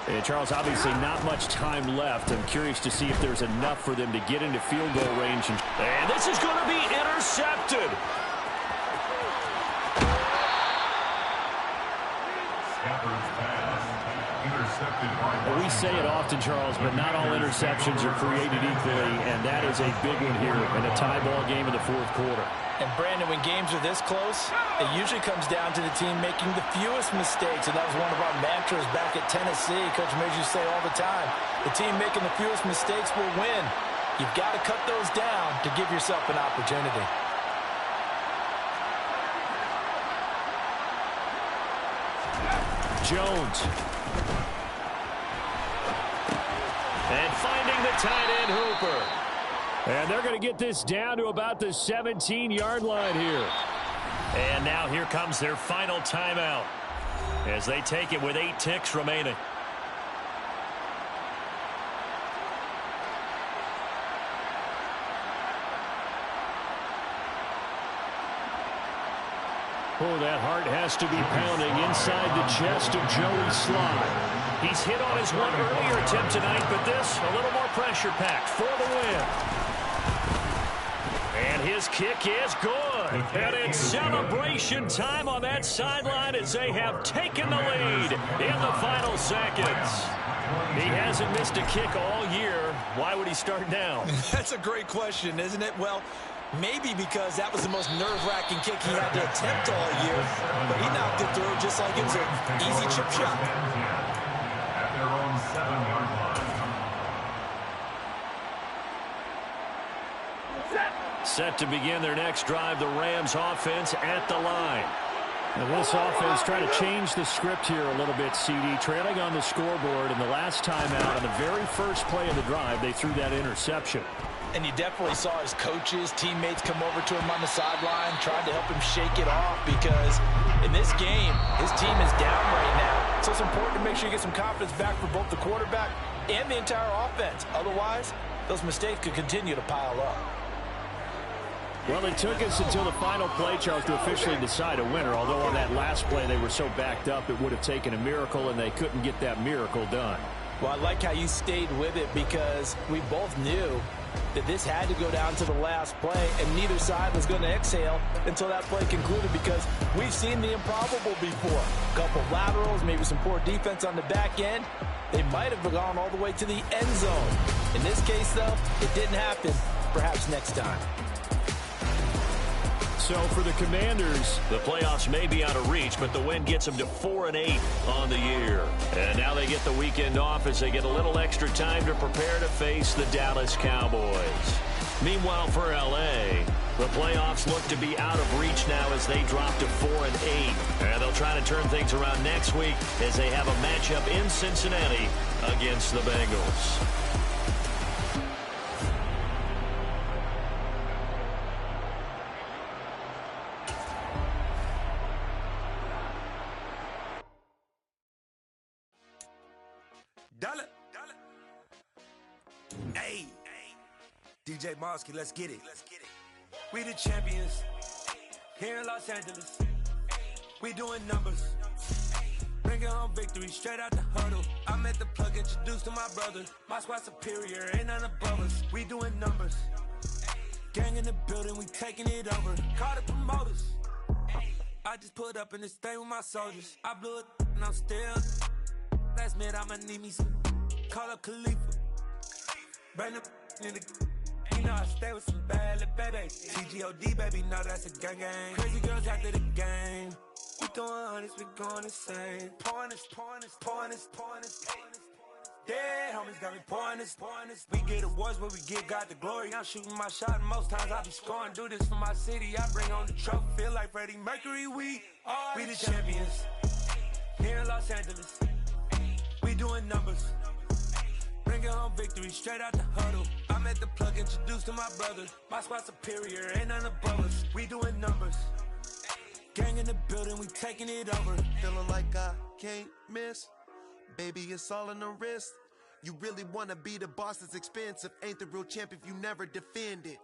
And Charles, obviously not much time left. I'm curious to see if there's enough for them to get into field goal range. And this is going to be intercepted. We say it often, Charles, but not all interceptions are created equally, and that is a big one here in a tie ball game in the fourth quarter. And, Brandon, when games are this close, it usually comes down to the team making the fewest mistakes, and that was one of our mantras back at Tennessee. Coach Major say all the time, the team making the fewest mistakes will win. You've got to cut those down to give yourself an opportunity. Jones. And finding the tight end Hooper. And they're going to get this down to about the 17-yard line here. And now here comes their final timeout as they take it with 8 ticks remaining. Oh, that heart has to be pounding inside the chest of Joey Slye. He's hit on his one earlier attempt tonight, but this a little more pressure-packed for the win. And his kick is good. And it's celebration time on that sideline as they have taken the lead in the final seconds. He hasn't missed a kick all year. Why would he start now? That's a great question, isn't it? Well, maybe because that was the most nerve-wracking kick he had to attempt all year, but he knocked it through just like it was an easy chip shot. At their own 7-yard line. Set to begin their next drive, the Rams offense at the line. And this offense trying to change the script here a little bit, CD. Trailing on the scoreboard, and the last time out on the very first play of the drive, they threw that interception. And you definitely saw his coaches, teammates come over to him on the sideline, trying to help him shake it off because in this game, his team is down right now. So it's important to make sure you get some confidence back for both the quarterback and the entire offense. Otherwise, those mistakes could continue to pile up. Well, it took us until the final play, Charles, to officially decide a winner, although on that last play they were so backed up it would have taken a miracle, and they couldn't get that miracle done. Well, I like how you stayed with it because we both knew that this had to go down to the last play, and neither side was going to exhale until that play concluded because we've seen the improbable before. A couple of laterals, maybe some poor defense on the back end. They might have gone all the way to the end zone. In this case, though, it didn't happen. Perhaps next time. So for the Commanders, the playoffs may be out of reach, but the win gets them to 4-8 on the year. And now they get the weekend off as they get a little extra time to prepare to face the Dallas Cowboys. Meanwhile, for L.A., the playoffs look to be out of reach now as they drop to 4-8. And they'll try to turn things around next week as they have a matchup in Cincinnati against the Bengals. Hey, DJ Mosky, let's get it. We the champions here in Los Angeles. We doing numbers. Bringing home victory straight out the huddle. I'm at the plug, introduced to my brother. My squad superior, ain't none above us. We doing numbers. Gang in the building, we taking it over. Call the promoters. I just put up in this thing with my soldiers. I blew it and I'm still. Last minute, I'ma need me some. Call up Khalifa. Bring the in the. You know I stay with some bad little baby. TGOD, baby, know that's a gang gang. Crazy girls after the game. We doing honest, we going insane. Pouring this. Dead homies got me pouring this. We get awards where we give God the glory. I'm shooting my shot and most times I be scoring. Do this for my city, I bring on the trophy. Feel like Freddie Mercury, we the champions. Here in Los Angeles, we doing numbers. Bringing home victory straight out the huddle. I'm at the plug, introduced to my brother. My squad superior, ain't none above us. We doing numbers. Gang in the building, we taking it over. Feeling like I can't miss. Baby, it's all in the wrist. You really wanna be the boss, it's expensive. Ain't the real champ if you never defend it.